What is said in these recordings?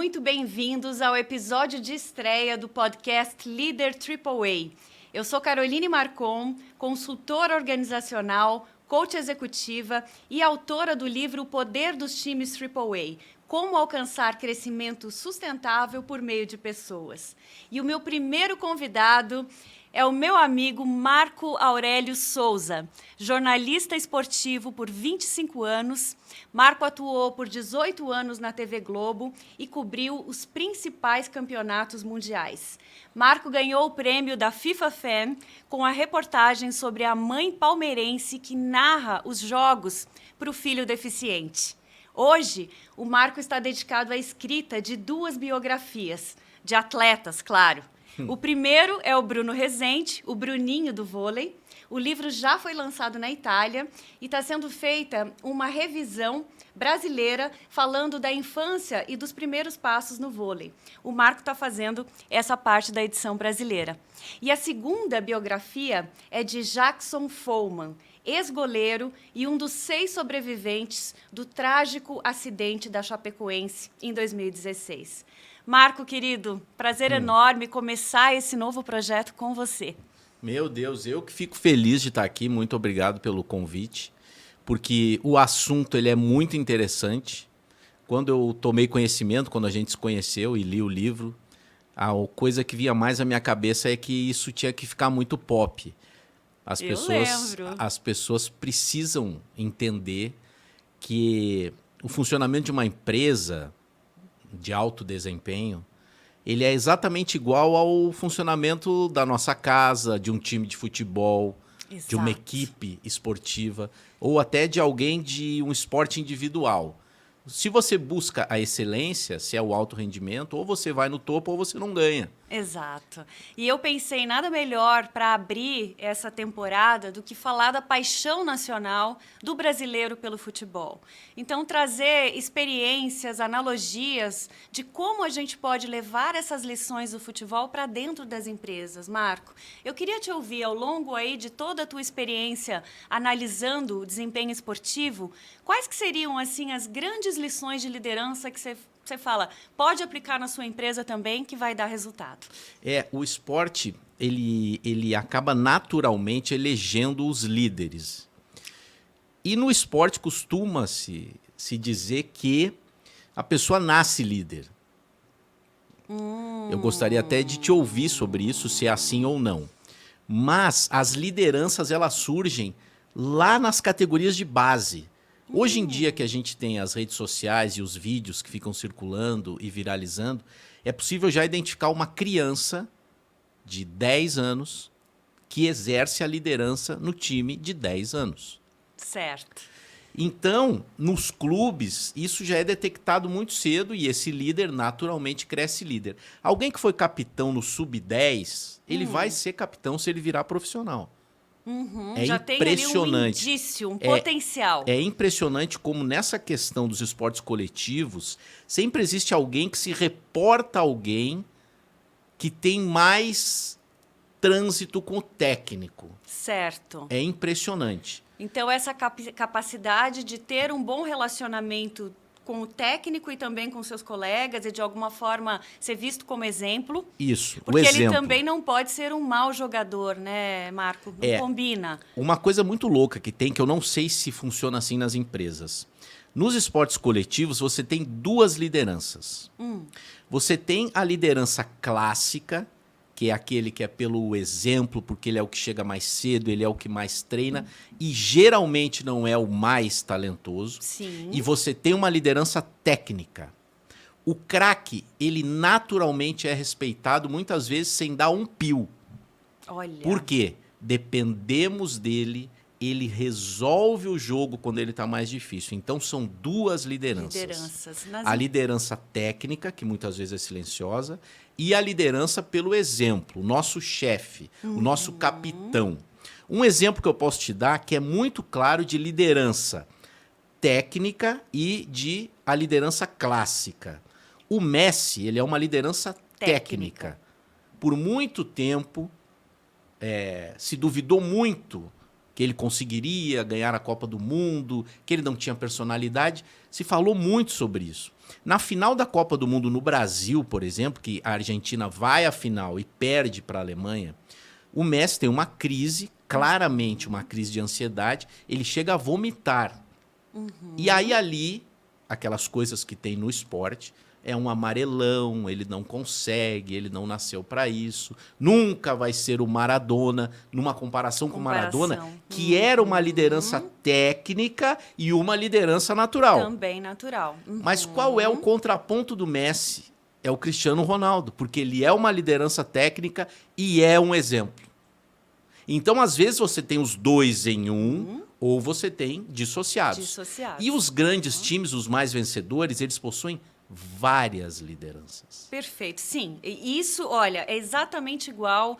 muito bem-vindos ao episódio de estreia do podcast Líder AAA. Eu sou Caroline Marcon, consultora organizacional, coach executiva e autora do livro O Poder dos Times AAA, Como Alcançar Crescimento Sustentável por Meio de Pessoas. E o meu primeiro convidado é o meu amigo Marco Aurélio Souza, jornalista esportivo por 25 anos. Marco atuou por 18 anos na TV Globo e cobriu os principais campeonatos mundiais. Marco ganhou o prêmio da FIFA Fan com a reportagem sobre a mãe palmeirense que narra os jogos para o filho deficiente. Hoje, o Marco está dedicado à escrita de 2 biografias, de atletas, claro. O primeiro é o Bruno Rezende, o Bruninho do vôlei. O livro já foi lançado na Itália e está sendo feita uma revisão brasileira falando da infância e dos primeiros passos no vôlei. O Marco está fazendo essa parte da edição brasileira. E a segunda biografia é de Jackson Follmann, ex-goleiro e um dos 6 sobreviventes do trágico acidente da Chapecoense em 2016. Marco, querido, prazer enorme começar esse novo projeto com você. Meu Deus, eu que fico feliz de estar aqui. Muito obrigado pelo convite, porque o assunto ele é muito interessante. Quando eu tomei conhecimento, quando a gente se conheceu e li o livro, a coisa que vinha mais à minha cabeça é que isso tinha que ficar muito pop. As pessoas precisam entender que o funcionamento de uma empresa de alto desempenho, ele é exatamente igual ao funcionamento da nossa casa, de um time de futebol, Exato. de uma equipe esportiva, ou até de alguém de um esporte individual. Se você busca a excelência, se é o alto rendimento, ou você vai no topo ou você não ganha. Exato. E eu pensei nada melhor para abrir essa temporada do que falar da paixão nacional do brasileiro pelo futebol. Então, trazer experiências, analogias de como a gente pode levar essas lições do futebol para dentro das empresas. Marco, eu queria te ouvir ao longo aí de toda a tua experiência analisando o desempenho esportivo, quais que seriam assim as grandes lições de liderança que você fala, pode aplicar na sua empresa também, que vai dar resultado. O esporte, ele acaba naturalmente elegendo os líderes. E no esporte costuma-se dizer que a pessoa nasce líder. Eu gostaria até de te ouvir sobre isso, se é assim ou não. Mas as lideranças, elas surgem lá nas categorias de base. Hoje em dia que a gente tem as redes sociais e os vídeos que ficam circulando e viralizando, é possível já identificar uma criança de 10 anos que exerce a liderança no time de 10 anos. Certo. Então, nos clubes, isso já é detectado muito cedo e esse líder naturalmente cresce líder. Alguém que foi capitão no sub-10, ele vai ser capitão se ele virar profissional. Já tem ali um indício, um potencial. É impressionante como nessa questão dos esportes coletivos, sempre existe alguém que se reporta a alguém que tem mais trânsito com o técnico. Certo. É impressionante. Então, essa capacidade de ter um bom relacionamento com o técnico e também com seus colegas e, de alguma forma, ser visto como exemplo. Isso, porque o exemplo. Ele também não pode ser um mau jogador, né, Marco? Não combina. Uma coisa muito louca que tem, que eu não sei se funciona assim nas empresas. Nos esportes coletivos, você tem 2 lideranças. Você tem a liderança clássica, que é aquele que é pelo exemplo, porque ele é o que chega mais cedo, ele é o que mais treina, e geralmente não é o mais talentoso. Sim. E você tem uma liderança técnica. O craque, ele naturalmente é respeitado, muitas vezes sem dar um pio. Olha. Por quê? Dependemos dele, ele resolve o jogo quando ele está mais difícil. Então, são 2 lideranças. A liderança técnica, que muitas vezes é silenciosa, e a liderança pelo exemplo, o nosso chefe, o nosso capitão. Um exemplo que eu posso te dar que é muito claro de liderança técnica e de a liderança clássica. O Messi, ele é uma liderança técnica. Por muito tempo, se duvidou muito que ele conseguiria ganhar a Copa do Mundo, que ele não tinha personalidade. Se falou muito sobre isso. Na final da Copa do Mundo no Brasil, por exemplo, que a Argentina vai à final e perde para a Alemanha, o Messi tem uma crise, claramente uma crise de ansiedade, ele chega a vomitar. E aí ali, aquelas coisas que tem no esporte, é um amarelão, ele não consegue, ele não nasceu para isso, nunca vai ser o Maradona, numa comparação com o Maradona, que era uma liderança técnica e uma liderança natural. Também natural. Mas qual é o contraponto do Messi? É o Cristiano Ronaldo, porque ele é uma liderança técnica e é um exemplo. Então, às vezes, você tem os dois em um, ou você tem dissociados. E os grandes times, os mais vencedores, eles possuem várias lideranças. Perfeito, sim. E isso, olha, é exatamente igual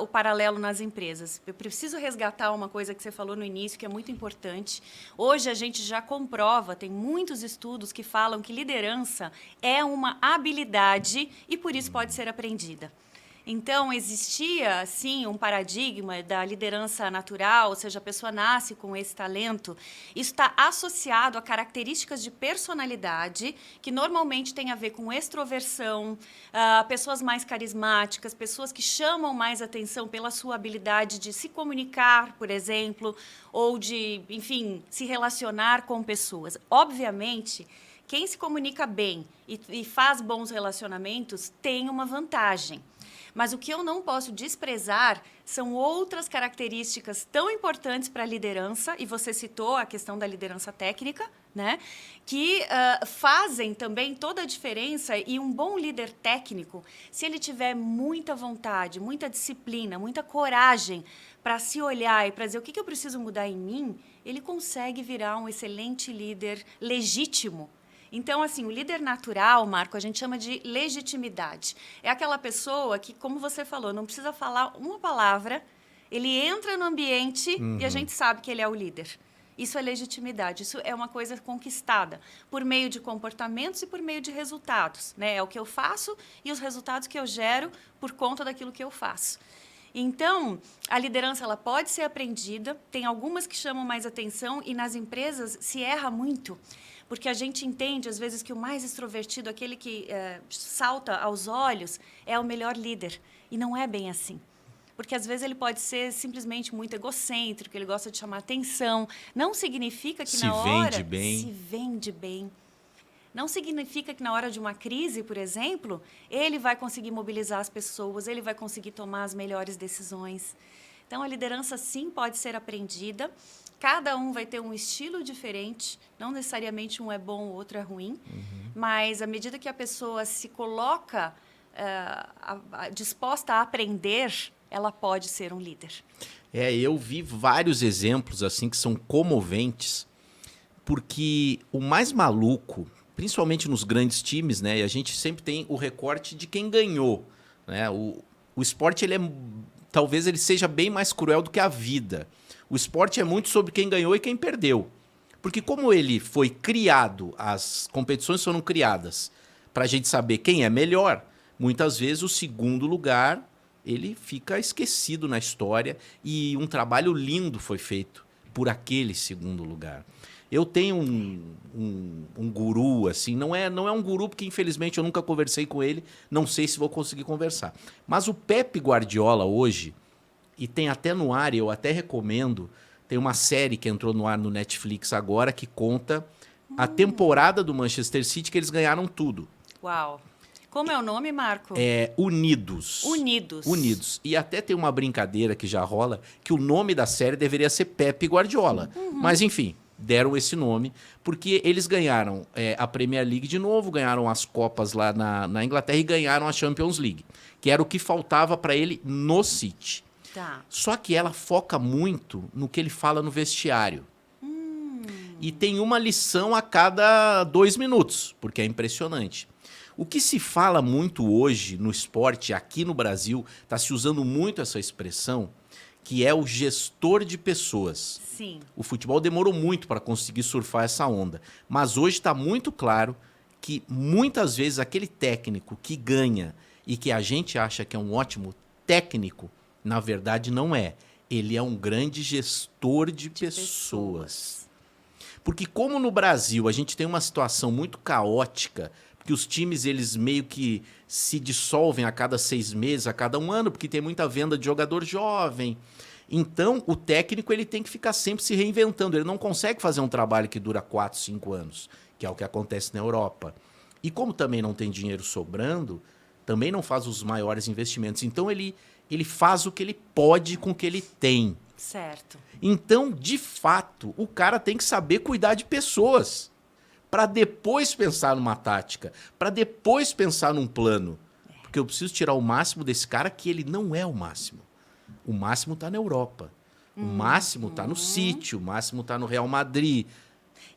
o paralelo nas empresas. Eu preciso resgatar uma coisa que você falou no início, que é muito importante. Hoje a gente já comprova, tem muitos estudos que falam que liderança é uma habilidade e por isso pode ser aprendida. Então, existia, sim, um paradigma da liderança natural, ou seja, a pessoa nasce com esse talento. Isso está associado a características de personalidade, que normalmente tem a ver com extroversão, pessoas mais carismáticas, pessoas que chamam mais atenção pela sua habilidade de se comunicar, por exemplo, ou de, enfim, se relacionar com pessoas. Obviamente, quem se comunica bem e faz bons relacionamentos tem uma vantagem. Mas o que eu não posso desprezar são outras características tão importantes para a liderança, e você citou a questão da liderança técnica, né, que fazem também toda a diferença. E um bom líder técnico, se ele tiver muita vontade, muita disciplina, muita coragem para se olhar e para dizer o que eu preciso mudar em mim, ele consegue virar um excelente líder legítimo. Então, assim, o líder natural, Marco, a gente chama de legitimidade. É aquela pessoa que, como você falou, não precisa falar uma palavra, ele entra no ambiente e a gente sabe que ele é o líder. Isso é legitimidade, isso é uma coisa conquistada por meio de comportamentos e por meio de resultados, né? É o que eu faço e os resultados que eu gero por conta daquilo que eu faço. Então, a liderança ela pode ser aprendida, tem algumas que chamam mais atenção e nas empresas se erra muito. Porque a gente entende, às vezes, que o mais extrovertido, aquele que salta aos olhos, é o melhor líder. E não é bem assim. Porque, às vezes, ele pode ser simplesmente muito egocêntrico, ele gosta de chamar atenção. Não significa que na hora... Se vende bem. Não significa que na hora de uma crise, por exemplo, ele vai conseguir mobilizar as pessoas, ele vai conseguir tomar as melhores decisões. Então, a liderança, sim, pode ser aprendida. Cada um vai ter um estilo diferente, não necessariamente um é bom, o outro é ruim, mas à medida que a pessoa se coloca disposta a aprender, ela pode ser um líder. Eu vi vários exemplos assim que são comoventes, porque o mais maluco, principalmente nos grandes times, né, e a gente sempre tem o recorte de quem ganhou, né? O esporte, talvez ele seja bem mais cruel do que a vida. O esporte é muito sobre quem ganhou e quem perdeu. Porque como ele foi criado, as competições foram criadas para a gente saber quem é melhor, muitas vezes o segundo lugar ele fica esquecido na história e um trabalho lindo foi feito por aquele segundo lugar. Eu tenho um guru, assim, não é um guru porque infelizmente eu nunca conversei com ele, não sei se vou conseguir conversar. Mas o Pep Guardiola hoje, e tem até no ar, eu até recomendo, tem uma série que entrou no ar no Netflix agora que conta a temporada do Manchester City que eles ganharam tudo. Uau! Como é o nome, Marco? Unidos. Unidos. E até tem uma brincadeira que já rola, que o nome da série deveria ser Pep Guardiola. Mas, enfim, deram esse nome, porque eles ganharam a Premier League de novo, ganharam as Copas lá na Inglaterra e ganharam a Champions League, que era o que faltava para ele no City. Tá. Só que ela foca muito no que ele fala no vestiário. E tem uma lição a cada 2 minutos, porque é impressionante. O que se fala muito hoje no esporte, aqui no Brasil, está se usando muito essa expressão, que é o gestor de pessoas. Sim. O futebol demorou muito para conseguir surfar essa onda. Mas hoje está muito claro que muitas vezes aquele técnico que ganha e que a gente acha que é um ótimo técnico, na verdade não é. Ele é um grande gestor de pessoas. Porque como no Brasil a gente tem uma situação muito caótica, que os times eles meio que se dissolvem a cada 6 meses, a cada 1 ano, porque tem muita venda de jogador jovem. Então, o técnico ele tem que ficar sempre se reinventando. Ele não consegue fazer um trabalho que dura 4, 5 anos, que é o que acontece na Europa. E como também não tem dinheiro sobrando, também não faz os maiores investimentos. Então, ele faz o que ele pode com o que ele tem. Certo. Então, de fato, o cara tem que saber cuidar de pessoas para depois pensar numa tática, para depois pensar num plano. Porque eu preciso tirar o máximo desse cara, que ele não é o máximo. O máximo está na Europa. O máximo está no City, o máximo está no Real Madrid.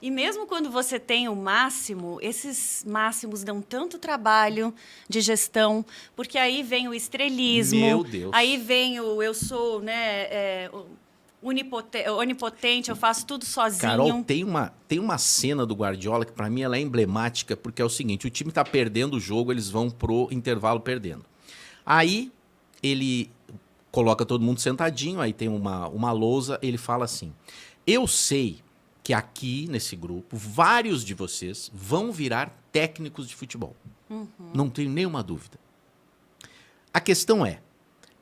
E mesmo quando você tem o máximo, esses máximos dão tanto trabalho de gestão, porque aí vem o estrelismo, Meu Deus. Aí vem o eu sou, onipotente, eu faço tudo sozinho. Carol, tem uma cena do Guardiola que para mim ela é emblemática, porque é o seguinte, o time está perdendo o jogo, eles vão pro intervalo perdendo. Aí ele coloca todo mundo sentadinho, aí tem uma lousa, ele fala assim, eu sei que aqui nesse grupo, vários de vocês vão virar técnicos de futebol. Não tenho nenhuma dúvida. A questão é,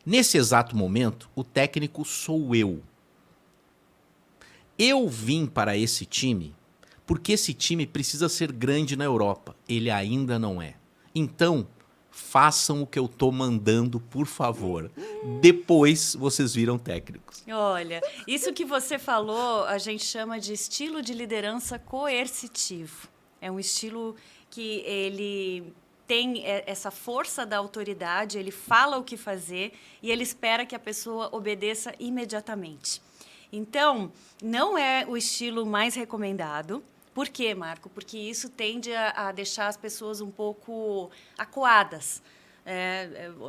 nesse exato momento, o técnico sou eu. Eu vim para esse time porque esse time precisa ser grande na Europa. Ele ainda não é. Então, façam o que eu tô mandando, por favor. Depois vocês viram técnicos. Olha, isso que você falou, a gente chama de estilo de liderança coercitivo. É um estilo que ele tem essa força da autoridade, ele fala o que fazer e ele espera que a pessoa obedeça imediatamente. Então, não é o estilo mais recomendado. Por quê, Marco? Porque isso tende a deixar as pessoas um pouco acuadas.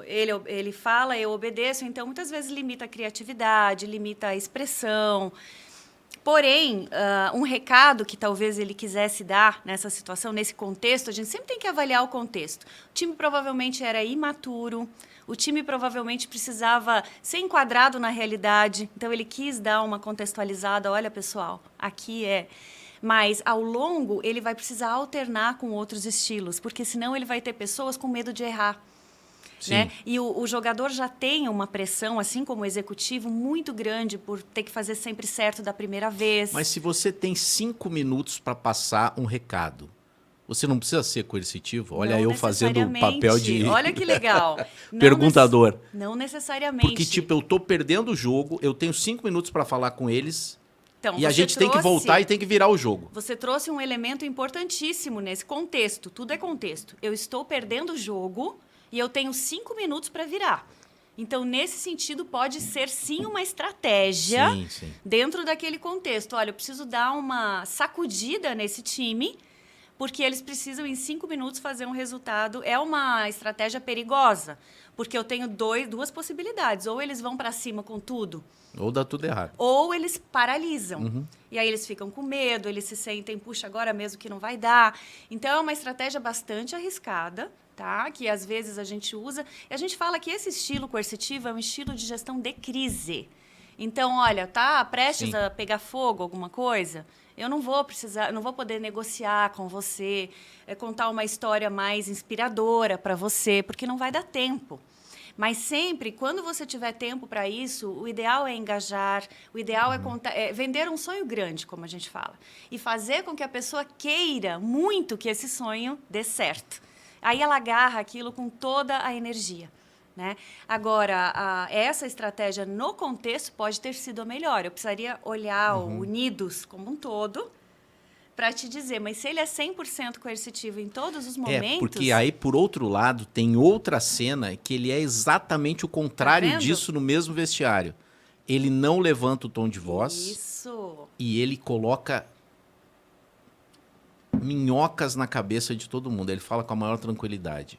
Ele fala, eu obedeço, então muitas vezes limita a criatividade, limita a expressão. Porém, um recado que talvez ele quisesse dar nessa situação, nesse contexto, a gente sempre tem que avaliar o contexto. O time provavelmente era imaturo, o time provavelmente precisava ser enquadrado na realidade, então ele quis dar uma contextualizada, olha pessoal, aqui é... Mas, ao longo, ele vai precisar alternar com outros estilos, porque senão ele vai ter pessoas com medo de errar. Né? E o jogador já tem uma pressão, assim como o executivo, muito grande por ter que fazer sempre certo da primeira vez. Mas se você tem 5 minutos para passar um recado, você não precisa ser coercitivo? Olha, eu fazendo o papel de... Olha que legal. Perguntador. Não necessariamente. Porque, tipo, eu tô perdendo o jogo, eu tenho 5 minutos para falar com eles... Então, e a gente tem que voltar e tem que virar o jogo. Você trouxe um elemento importantíssimo nesse contexto. Tudo é contexto. Eu estou perdendo o jogo e eu tenho 5 minutos para virar. Então, nesse sentido, pode ser sim uma estratégia dentro daquele contexto. Olha, eu preciso dar uma sacudida nesse time, porque eles precisam, em 5 minutos, fazer um resultado. É uma estratégia perigosa, porque eu tenho duas possibilidades. Ou eles vão para cima com tudo, ou dá tudo errado. Ou eles paralisam. E aí eles ficam com medo, eles se sentem, puxa, agora mesmo que não vai dar. Então, é uma estratégia bastante arriscada, tá? Que às vezes a gente usa. E a gente fala que esse estilo coercitivo é um estilo de gestão de crise. Então, olha, tá prestes a pegar fogo alguma coisa? Eu não vou precisar, não vou poder negociar com você, contar uma história mais inspiradora para você, porque não vai dar tempo. Mas sempre, quando você tiver tempo para isso, o ideal é engajar, o ideal é vender um sonho grande, como a gente fala, e fazer com que a pessoa queira muito que esse sonho dê certo. Aí ela agarra aquilo com toda a energia. Né? Agora, essa estratégia no contexto pode ter sido a melhor. Eu precisaria olhar o Unidos como um todo para te dizer, mas se ele é 100% coercitivo em todos os momentos... porque aí, por outro lado, tem outra cena que ele é exatamente o contrário disso no mesmo vestiário. Ele não levanta o tom de voz. Isso. E ele coloca minhocas na cabeça de todo mundo. Ele fala com a maior tranquilidade.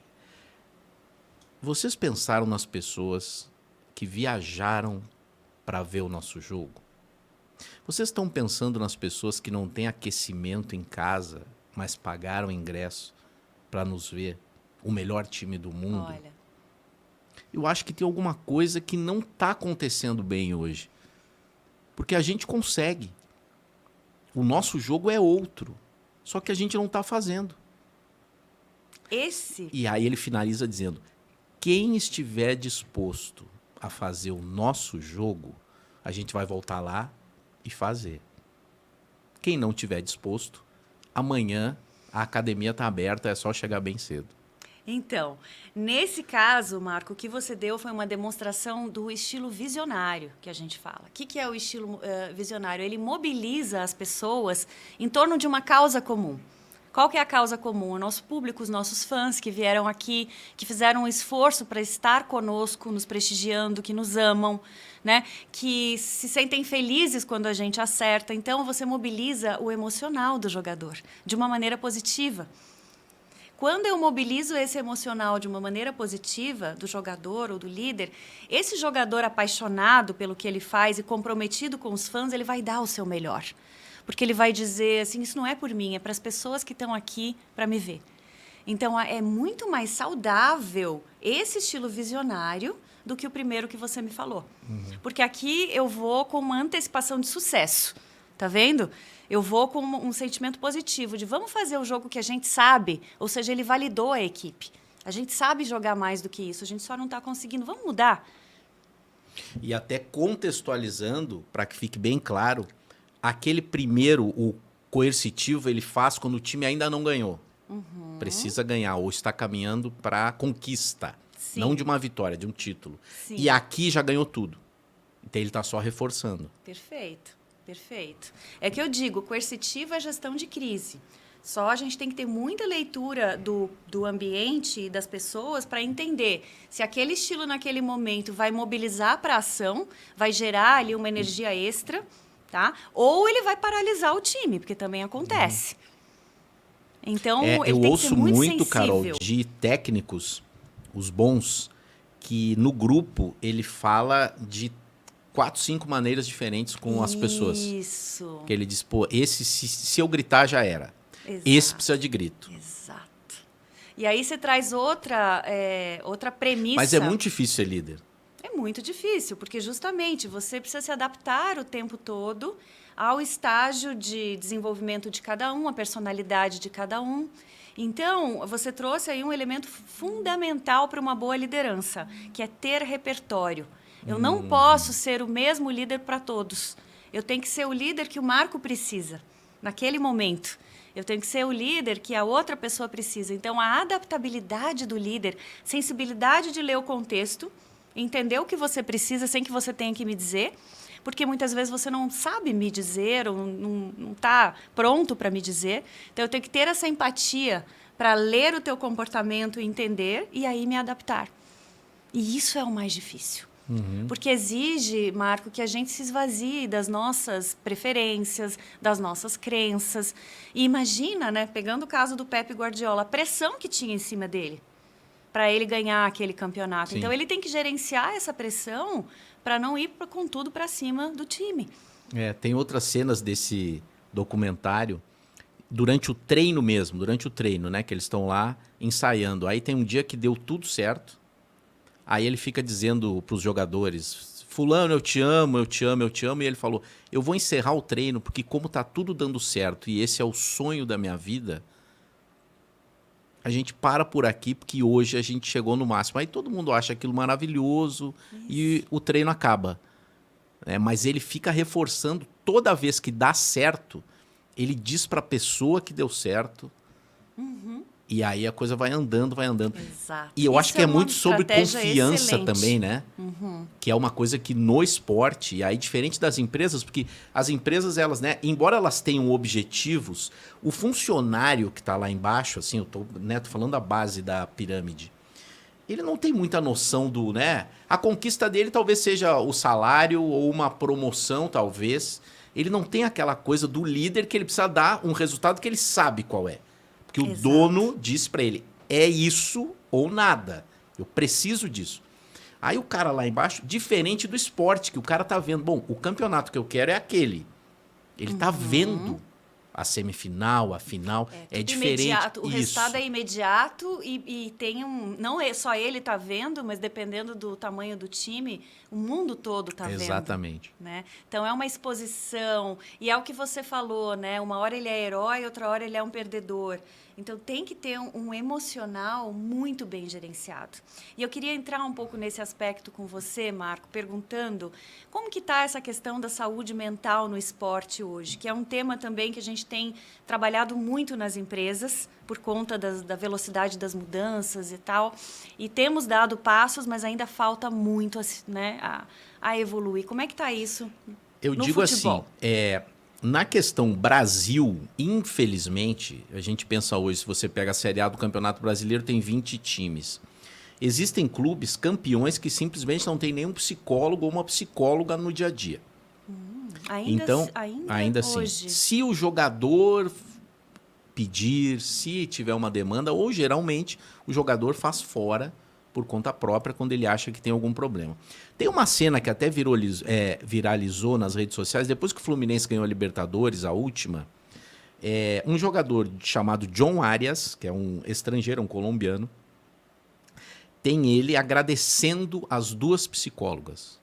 Vocês pensaram nas pessoas que viajaram para ver o nosso jogo? Vocês estão pensando nas pessoas que não têm aquecimento em casa, mas pagaram ingresso para nos ver, o melhor time do mundo? Olha. eu acho que tem alguma coisa que não está acontecendo bem hoje. Porque a gente consegue. O nosso jogo é outro. Só que a gente não está fazendo. E aí ele finaliza dizendo: quem estiver disposto a fazer o nosso jogo, a gente vai voltar lá e fazer. Quem não estiver disposto, amanhã a academia está aberta, é só chegar bem cedo. Então, nesse caso, Marco, o que você deu foi uma demonstração do estilo visionário, que a gente fala. O que é o estilo visionário? Ele mobiliza as pessoas em torno de uma causa comum. Qual que é a causa comum? O nosso público, os nossos fãs que vieram aqui, que fizeram um esforço para estar conosco, nos prestigiando, que nos amam, né? Que se sentem felizes quando a gente acerta. Então, você mobiliza o emocional do jogador de uma maneira positiva. Quando eu mobilizo esse emocional de uma maneira positiva, do jogador ou do líder, esse jogador apaixonado pelo que ele faz e comprometido com os fãs, ele vai dar o seu melhor. Porque ele vai dizer assim, isso não é por mim, é para as pessoas que estão aqui para me ver. Então, é muito mais saudável esse estilo visionário do que o primeiro que você me falou. Porque aqui eu vou com uma antecipação de sucesso, tá vendo? Eu vou com um sentimento positivo de vamos fazer o jogo que a gente sabe, ou seja, ele validou a equipe. A gente sabe jogar mais do que isso, a gente só não está conseguindo. Vamos mudar. E até contextualizando, para que fique bem claro, aquele primeiro, o coercitivo, ele faz quando o time ainda não ganhou. Precisa ganhar, ou está caminhando para a conquista. Sim. Não de uma vitória, de um título. Sim. E aqui já ganhou tudo. Então ele está só reforçando. Perfeito. É que eu digo, coercitivo é gestão de crise. Só a gente tem que ter muita leitura do ambiente e das pessoas para entender se aquele estilo naquele momento vai mobilizar para a ação, vai gerar ali uma energia extra, tá? Ou ele vai paralisar o time, porque também acontece. Então, eu ouço muito, Carol, de técnicos, os bons, que no grupo ele fala de 4, 5 maneiras diferentes com as pessoas. Isso. Que ele diz, pô, esse se eu gritar já era. Exato. Esse precisa de grito. Exato. E aí você traz outra premissa. Mas é muito difícil ser líder. É muito difícil, porque justamente você precisa se adaptar o tempo todo ao estágio de desenvolvimento de cada um, a personalidade de cada um. Então, você trouxe aí um elemento fundamental para uma boa liderança, que é ter repertório. Eu não posso ser o mesmo líder para todos. Eu tenho que ser o líder que o Marco precisa, naquele momento. Eu tenho que ser o líder que a outra pessoa precisa. Então, a adaptabilidade do líder, sensibilidade de ler o contexto, entender o que você precisa sem que você tenha que me dizer, porque muitas vezes você não sabe me dizer ou não está pronto para me dizer. Então, eu tenho que ter essa empatia para ler o teu comportamento e entender e aí me adaptar. E isso é o mais difícil. Porque exige, Marco, que a gente se esvazie das nossas preferências, das nossas crenças. E imagina, né, pegando o caso do Pep Guardiola, a pressão que tinha em cima dele para ele ganhar aquele campeonato. Sim. Então, ele tem que gerenciar essa pressão para não ir com tudo para cima do time. Tem outras cenas desse documentário durante o treino mesmo, né, que eles estão lá ensaiando. Aí tem um dia que deu tudo certo. Aí ele fica dizendo para os jogadores, fulano, eu te amo, eu te amo, eu te amo. E ele falou, eu vou encerrar o treino porque como está tudo dando certo e esse é o sonho da minha vida, a gente para por aqui porque hoje a gente chegou no máximo. Aí todo mundo acha aquilo maravilhoso. Isso. E o treino acaba. Mas ele fica reforçando toda vez que dá certo, ele diz para a pessoa que deu certo. E aí a coisa vai andando. Exato. E eu acho que é muito sobre confiança também, né? Que é uma coisa que no esporte, e aí diferente das empresas, porque as empresas, elas, né, embora elas tenham objetivos, o funcionário que está lá embaixo, assim, eu tô falando da base da pirâmide, ele não tem muita noção do, né? A conquista dele talvez seja o salário ou uma promoção, talvez. Ele não tem aquela coisa do líder que ele precisa dar um resultado que ele sabe qual é. Que o dono diz para ele, é isso ou nada. Eu preciso disso. Aí o cara lá embaixo, diferente do esporte, que o cara tá vendo, bom, o campeonato que eu quero é aquele. Ele tá vendo a semifinal, a final, é diferente. Imediato. O resultado é imediato e tem não é só ele está vendo, mas dependendo do tamanho do time, o mundo todo está vendo. Exatamente. Né? Então é uma exposição, e é o que você falou, né? Uma hora ele é herói, outra hora ele é um perdedor. Então tem que ter um emocional muito bem gerenciado. E eu queria entrar um pouco nesse aspecto com você, Marco, perguntando como que está essa questão da saúde mental no esporte hoje, que é um tema também que a gente tem trabalhado muito nas empresas, por conta da velocidade das mudanças e tal. E temos dado passos, mas ainda falta muito, né, a evoluir. Como é que está isso Eu no digo futebol? assim, na questão Brasil, infelizmente, a gente pensa hoje, se você pega a Série A do Campeonato Brasileiro, tem 20 times. Existem clubes campeões que simplesmente não tem nenhum psicólogo ou uma psicóloga no dia a dia. Ainda assim, hoje. Se o jogador pedir, se tiver uma demanda, ou geralmente o jogador faz fora por conta própria quando ele acha que tem algum problema. Tem uma cena que até viralizou nas redes sociais, depois que o Fluminense ganhou a Libertadores, a última, um jogador chamado John Arias, que é um estrangeiro, um colombiano, tem ele agradecendo as duas psicólogas.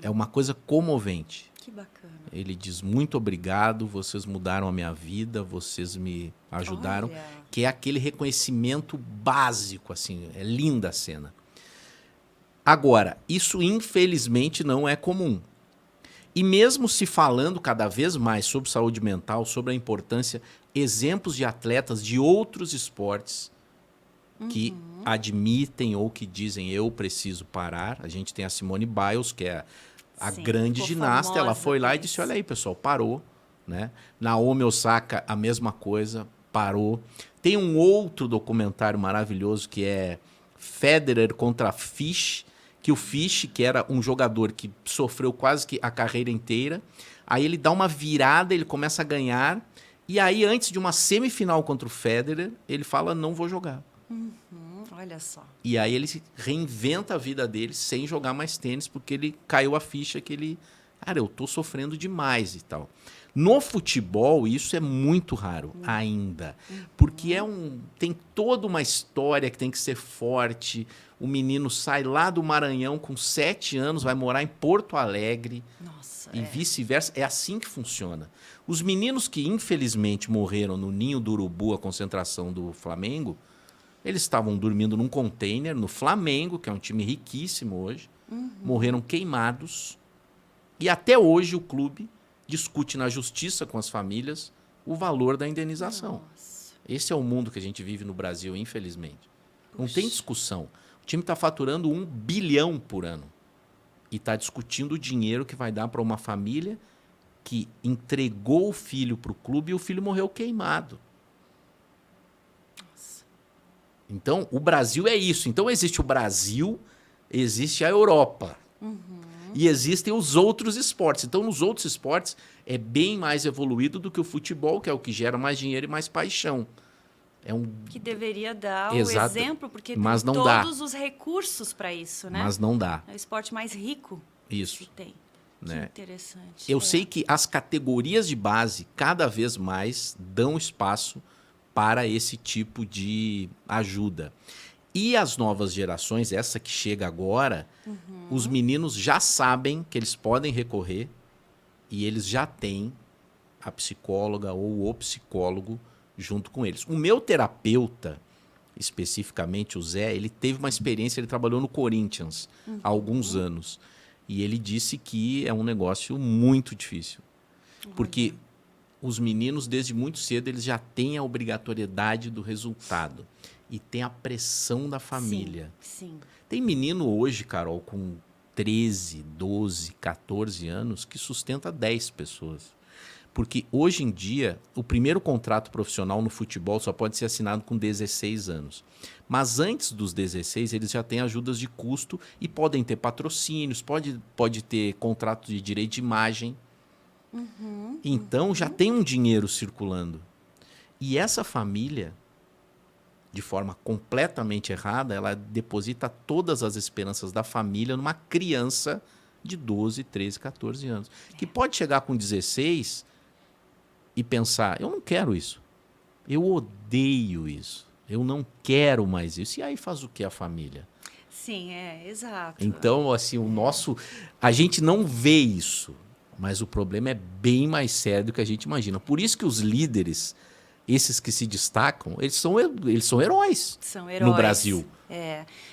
É uma coisa comovente. Que bacana. Ele diz, muito obrigado, vocês mudaram a minha vida, vocês me ajudaram. Olha. Que é aquele reconhecimento básico, assim, é linda a cena. Agora, isso infelizmente não é comum. E mesmo se falando cada vez mais sobre saúde mental, sobre a importância, exemplos de atletas de outros esportes que admitem ou que dizem eu preciso parar. A gente tem a Simone Biles, que é a grande ginasta, famosa, ela foi lá e disse, olha aí, pessoal, parou. Né? Naomi Osaka, a mesma coisa, parou. Tem um outro documentário maravilhoso que é Federer contra Fish, que o Fish, que era um jogador que sofreu quase que a carreira inteira, aí ele dá uma virada, ele começa a ganhar, e aí antes de uma semifinal contra o Federer, ele fala, não vou jogar. Olha só. E aí ele reinventa a vida dele sem jogar mais tênis, porque ele caiu a ficha que ele... Cara, eu tô sofrendo demais e tal. No futebol, isso é muito raro ainda. Porque tem toda uma história que tem que ser forte. O menino sai lá do Maranhão com 7 anos, vai morar em Porto Alegre. Nossa, e vice-versa. É assim que funciona. Os meninos que, infelizmente, morreram no Ninho do Urubu, a concentração do Flamengo, eles estavam dormindo num container no Flamengo, que é um time riquíssimo hoje. Morreram queimados. E até hoje o clube discute na justiça com as famílias o valor da indenização. Nossa. Esse é o mundo que a gente vive no Brasil, infelizmente. Não tem discussão. O time está faturando 1 bilhão por ano. E está discutindo o dinheiro que vai dar para uma família que entregou o filho para o clube e o filho morreu queimado. Nossa. Então, o Brasil é isso. Então, existe o Brasil, existe a Europa. E existem os outros esportes. Então, nos outros esportes, é bem mais evoluído do que o futebol, que é o que gera mais dinheiro e mais paixão. Que deveria dar Exato. o exemplo, porque Mas tem não dá. todos os recursos para isso, né? Mas não dá. É o esporte mais rico Isso. que tem. Né? Que interessante. Eu sei que as categorias de base, cada vez mais, dão espaço para esse tipo de ajuda. E as novas gerações, essa que chega agora, os meninos já sabem que eles podem recorrer e eles já têm a psicóloga ou o psicólogo junto com eles. O meu terapeuta, especificamente o Zé, ele teve uma experiência, ele trabalhou no Corinthians há alguns anos. E ele disse que é um negócio muito difícil. Porque os meninos, desde muito cedo, eles já têm a obrigatoriedade do resultado. E tem a pressão da família. Sim. Tem menino hoje, Carol, com 13, 12, 14 anos, que sustenta 10 pessoas. Porque hoje em dia, o primeiro contrato profissional no futebol só pode ser assinado com 16 anos. Mas antes dos 16, eles já têm ajudas de custo e podem ter patrocínios, pode ter contrato de direito de imagem. Então, já tem um dinheiro circulando. E essa família, de forma completamente errada, ela deposita todas as esperanças da família numa criança de 12, 13, 14 anos. Que pode chegar com 16 e pensar, eu não quero isso. Eu odeio isso. Eu não quero mais isso. E aí faz o que a família? Sim, exato. Então, assim, a gente não vê isso, mas o problema é bem mais sério do que a gente imagina. Por isso que os líderes, esses que se destacam, eles são heróis, no Brasil.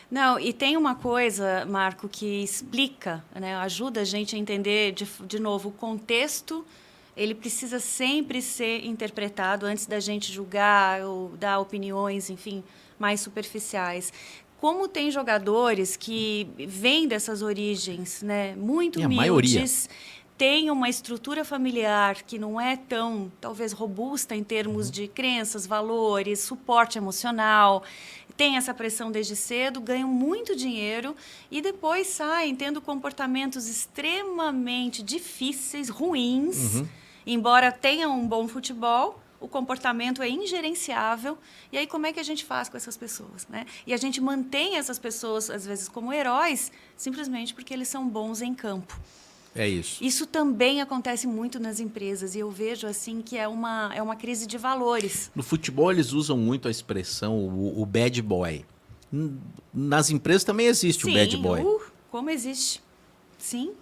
Não, e tem uma coisa, Marco, que explica, né, ajuda a gente a entender, de novo, o contexto. Ele precisa sempre ser interpretado antes da gente julgar ou dar opiniões, enfim, mais superficiais. Como tem jogadores que vêm dessas origens, né, muito humildes, tem uma estrutura familiar que não é tão, talvez, robusta em termos de crenças, valores, suporte emocional, tem essa pressão desde cedo, ganham muito dinheiro e depois saem tendo comportamentos extremamente difíceis, ruins, embora tenham um bom futebol. O comportamento é ingerenciável. E aí, como é que a gente faz com essas pessoas, né? E a gente mantém essas pessoas, às vezes, como heróis, simplesmente porque eles são bons em campo. É isso. Isso também acontece muito nas empresas. E eu vejo assim que é uma crise de valores. No futebol, eles usam muito a expressão o bad boy. Nas empresas também existe o bad boy. Como existe. Sim.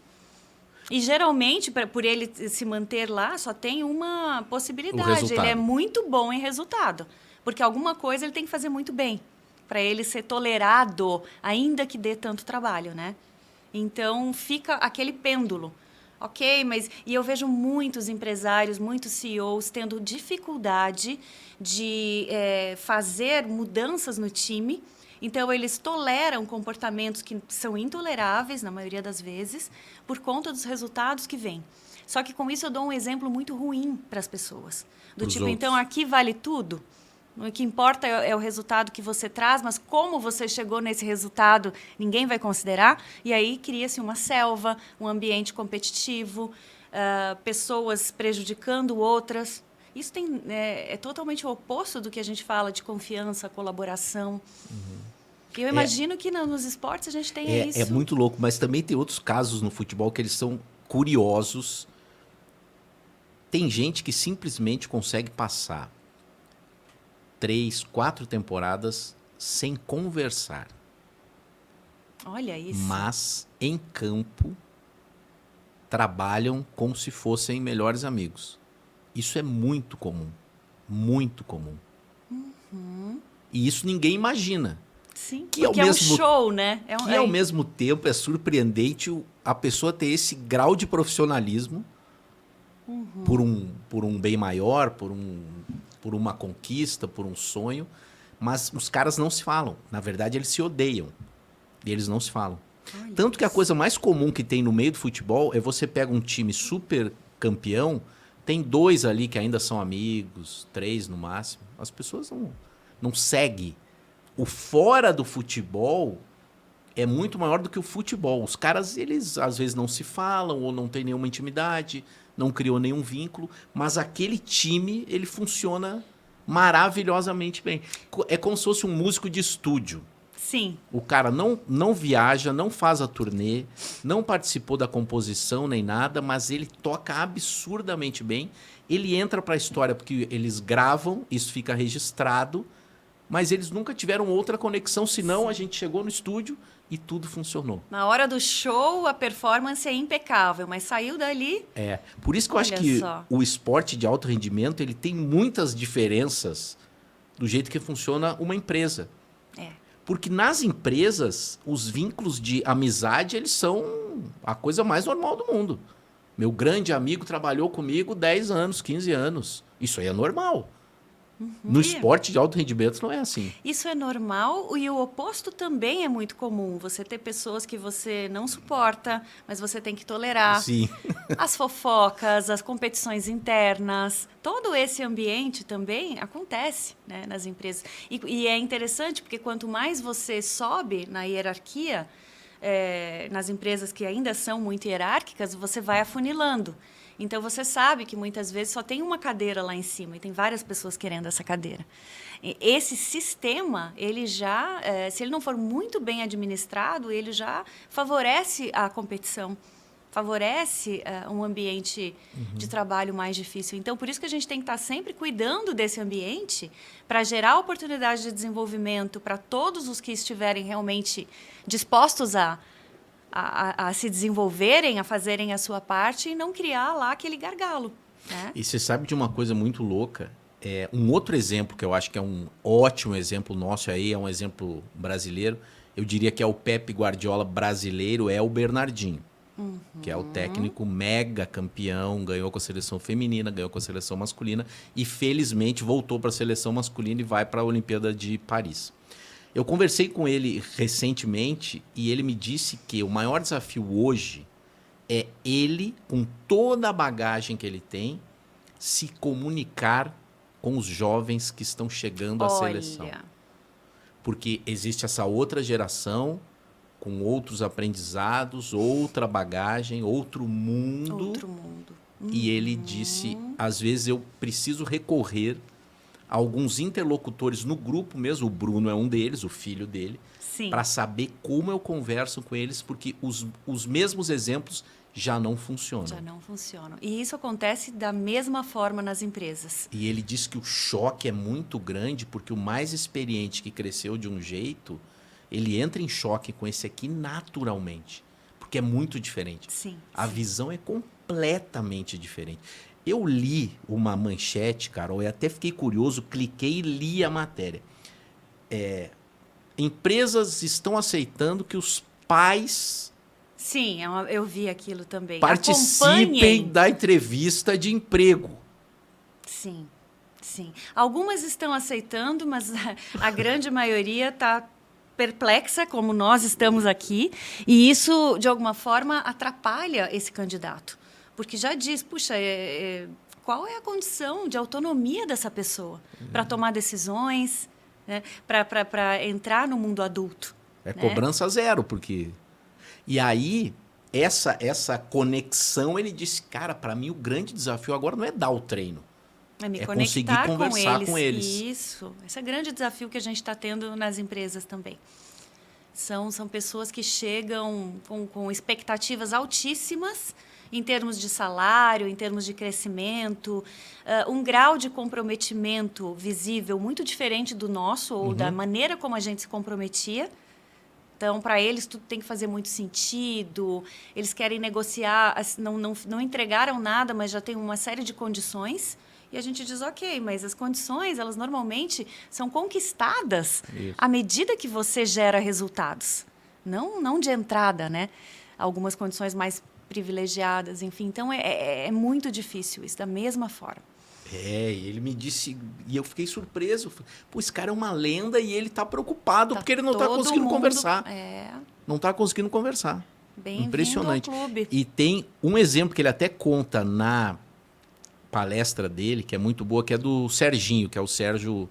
E, geralmente, por ele se manter lá, só tem uma possibilidade. Ele é muito bom em resultado. Porque alguma coisa ele tem que fazer muito bem para ele ser tolerado, ainda que dê tanto trabalho, né? Então, fica aquele pêndulo. Ok, mas... E eu vejo muitos empresários, muitos CEOs tendo dificuldade de fazer mudanças no time. Então, eles toleram comportamentos que são intoleráveis, na maioria das vezes, por conta dos resultados que vêm. Só que, com isso, eu dou um exemplo muito ruim para as pessoas. Do tipo, então, aqui vale tudo? O que importa é o resultado que você traz, mas como você chegou nesse resultado, ninguém vai considerar. E aí, cria-se uma selva, um ambiente competitivo, pessoas prejudicando outras. Isso é totalmente o oposto do que a gente fala de confiança, colaboração. Eu imagino que nos esportes a gente tenha isso. É muito louco, mas também tem outros casos no futebol que eles são curiosos. Tem gente que simplesmente consegue passar 3, 4 temporadas sem conversar. Olha isso. Mas, em campo, trabalham como se fossem melhores amigos. Isso é muito comum. Muito comum. E isso ninguém imagina. Sim, porque é um show, né? E ao mesmo tempo é surpreendente a pessoa ter esse grau de profissionalismo por um bem maior, por uma conquista, por um sonho. Mas os caras não se falam. Na verdade, eles se odeiam. E eles não se falam. Tanto que a coisa mais comum que tem no meio do futebol é você pega um time super campeão, tem 2 ali que ainda são amigos, 3 no máximo. As pessoas não seguem. O fora do futebol é muito maior do que o futebol. Os caras, eles às vezes não se falam ou não tem nenhuma intimidade, não criou nenhum vínculo, mas aquele time, ele funciona maravilhosamente bem. É como se fosse um músico de estúdio. Sim. O cara não viaja, não faz a turnê, não participou da composição nem nada, mas ele toca absurdamente bem. Ele entra para a história porque eles gravam, isso fica registrado, mas eles nunca tiveram outra conexão, senão a gente chegou no estúdio e tudo funcionou. Na hora do show, a performance é impecável, mas saiu dali... Por isso que eu acho que o esporte de alto rendimento ele tem muitas diferenças do jeito que funciona uma empresa. Porque nas empresas, os vínculos de amizade, eles são a coisa mais normal do mundo. Meu grande amigo trabalhou comigo 10 anos, 15 anos. Isso aí é normal. No esporte de alto rendimento não é assim. Isso é normal e o oposto também é muito comum. Você ter pessoas que você não suporta, mas você tem que tolerar. Sim. As fofocas, as competições internas, todo esse ambiente também acontece, né, nas empresas. E é interessante porque quanto mais você sobe na hierarquia, nas empresas que ainda são muito hierárquicas, você vai afunilando. Então, você sabe que muitas vezes só tem uma cadeira lá em cima e tem várias pessoas querendo essa cadeira. Esse sistema, ele já, se ele não for muito bem administrado, ele já favorece a competição. favorece um ambiente de trabalho mais difícil. Então, por isso que a gente tem que estar sempre cuidando desse ambiente para gerar oportunidade de desenvolvimento para todos os que estiverem realmente dispostos a se desenvolverem, a fazerem a sua parte e não criar lá aquele gargalo. Né? E você sabe de uma coisa muito louca? Um outro exemplo que eu acho que é um ótimo exemplo nosso aí, é um exemplo brasileiro, eu diria que é o Pepe Guardiola brasileiro, é o Bernardinho. Que é o técnico mega campeão, ganhou com a seleção feminina, ganhou com a seleção masculina e felizmente voltou para a seleção masculina e vai para a Olimpíada de Paris. Eu conversei com ele recentemente e ele me disse que o maior desafio hoje é ele, com toda a bagagem que ele tem, se comunicar com os jovens que estão chegando à seleção. Porque existe essa outra geração com outros aprendizados, outra bagagem, outro mundo. Outro mundo. E ele disse, às vezes eu preciso recorrer a alguns interlocutores no grupo mesmo, o Bruno é um deles, o filho dele, para saber como eu converso com eles, porque os mesmos exemplos já não funcionam. Já não funcionam. E isso acontece da mesma forma nas empresas. E ele disse que o choque é muito grande, porque o mais experiente que cresceu de um jeito, ele entra em choque com esse aqui naturalmente, porque é muito diferente. Sim, a visão é completamente diferente. Eu li uma manchete, Carol, e até fiquei curioso, cliquei e li a matéria. Empresas estão aceitando que os pais... Sim, eu vi aquilo também. Participem da entrevista de emprego. Sim, sim. Algumas estão aceitando, mas a grande maioria está perplexa, como nós estamos aqui, e isso, de alguma forma, atrapalha esse candidato. Porque já diz, puxa, qual é a condição de autonomia dessa pessoa para tomar decisões, né, para entrar no mundo adulto? É cobrança zero, porque... E aí, essa conexão, ele disse, cara, para mim o grande desafio agora não é dar o treino. É conseguir conversar com eles. Isso. Esse é o grande desafio que a gente está tendo nas empresas também. São pessoas que chegam com expectativas altíssimas em termos de salário, em termos de crescimento, um grau de comprometimento visível muito diferente do nosso ou da maneira como a gente se comprometia. Então, para eles, tudo tem que fazer muito sentido. Eles querem negociar, não entregaram nada, mas já tem uma série de condições. E a gente diz, ok, mas as condições, elas normalmente são conquistadas à medida que você gera resultados. Não de entrada, né? Algumas condições mais privilegiadas, enfim. Então, é muito difícil isso, da mesma forma. Ele me disse, e eu fiquei surpreso. Pô, esse cara é uma lenda e ele está preocupado porque ele não está conseguindo conversar. Não está conseguindo conversar. Impressionante. Ao clube. E tem um exemplo que ele até conta na palestra dele, que é muito boa, que é do Serginho, que é o Sérgio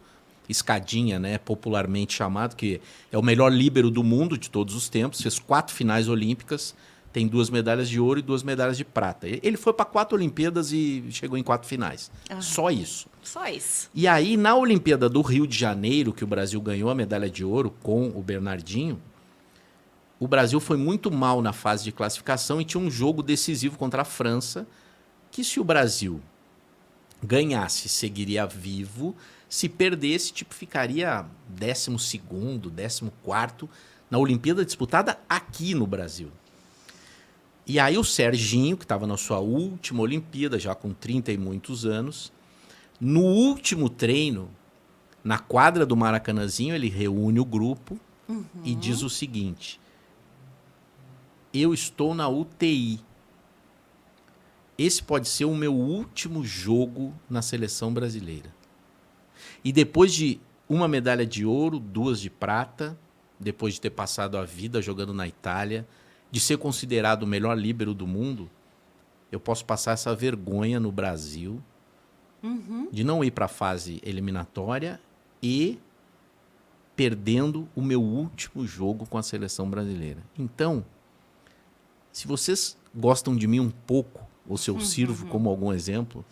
Escadinha, né, popularmente chamado, que é o melhor líbero do mundo de todos os tempos, fez 4 finais olímpicas, tem 2 medalhas de ouro e 2 medalhas de prata. Ele foi para 4 Olimpíadas e chegou em 4 finais. Só isso. Só isso. E aí, na Olimpíada do Rio de Janeiro, que o Brasil ganhou a medalha de ouro com o Bernardinho, o Brasil foi muito mal na fase de classificação e tinha um jogo decisivo contra a França, que se o Brasil ganhasse, seguiria vivo, se perdesse, ficaria 12º, 14º na Olimpíada disputada aqui no Brasil. E aí o Serginho, que estava na sua última Olimpíada, já com 30 e muitos anos, no último treino, na quadra do Maracanãzinho, ele reúne o grupo e diz o seguinte: eu estou na UTI. Esse pode ser o meu último jogo na seleção brasileira. E depois de 1 medalha de ouro, 2 de prata, depois de ter passado a vida jogando na Itália, de ser considerado o melhor líbero do mundo, eu posso passar essa vergonha no Brasil, de não ir para a fase eliminatória e perdendo o meu último jogo com a seleção brasileira. Então, se vocês gostam de mim um pouco, ou se eu sirvo como algum exemplo,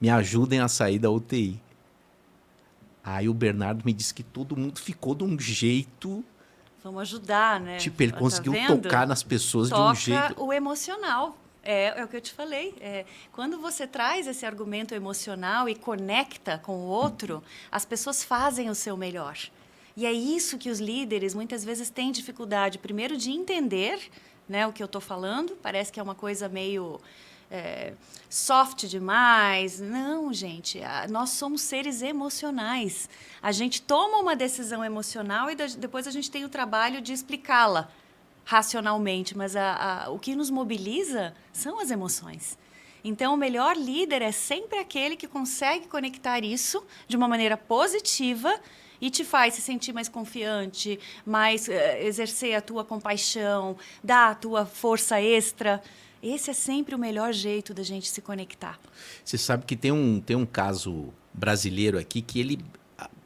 me ajudem a sair da UTI. Aí o Bernardo me disse que todo mundo ficou de um jeito... Vamos ajudar, né? Ele conseguiu tocar nas pessoas de um jeito... Toca o emocional. É o que eu te falei. Quando você traz esse argumento emocional e conecta com o outro, as pessoas fazem o seu melhor. E é isso que os líderes muitas vezes têm dificuldade, primeiro, de entender, né, o que eu estou falando. Parece que é uma coisa meio soft demais. Não, gente, nós somos seres emocionais. A gente toma uma decisão emocional e depois a gente tem o trabalho de explicá-la racionalmente, mas o que nos mobiliza são as emoções. Então, o melhor líder é sempre aquele que consegue conectar isso de uma maneira positiva e te faz se sentir mais confiante, mais exercer a tua compaixão, dar a tua força extra. Esse é sempre o melhor jeito da gente se conectar. Você sabe que tem um caso brasileiro aqui que ele,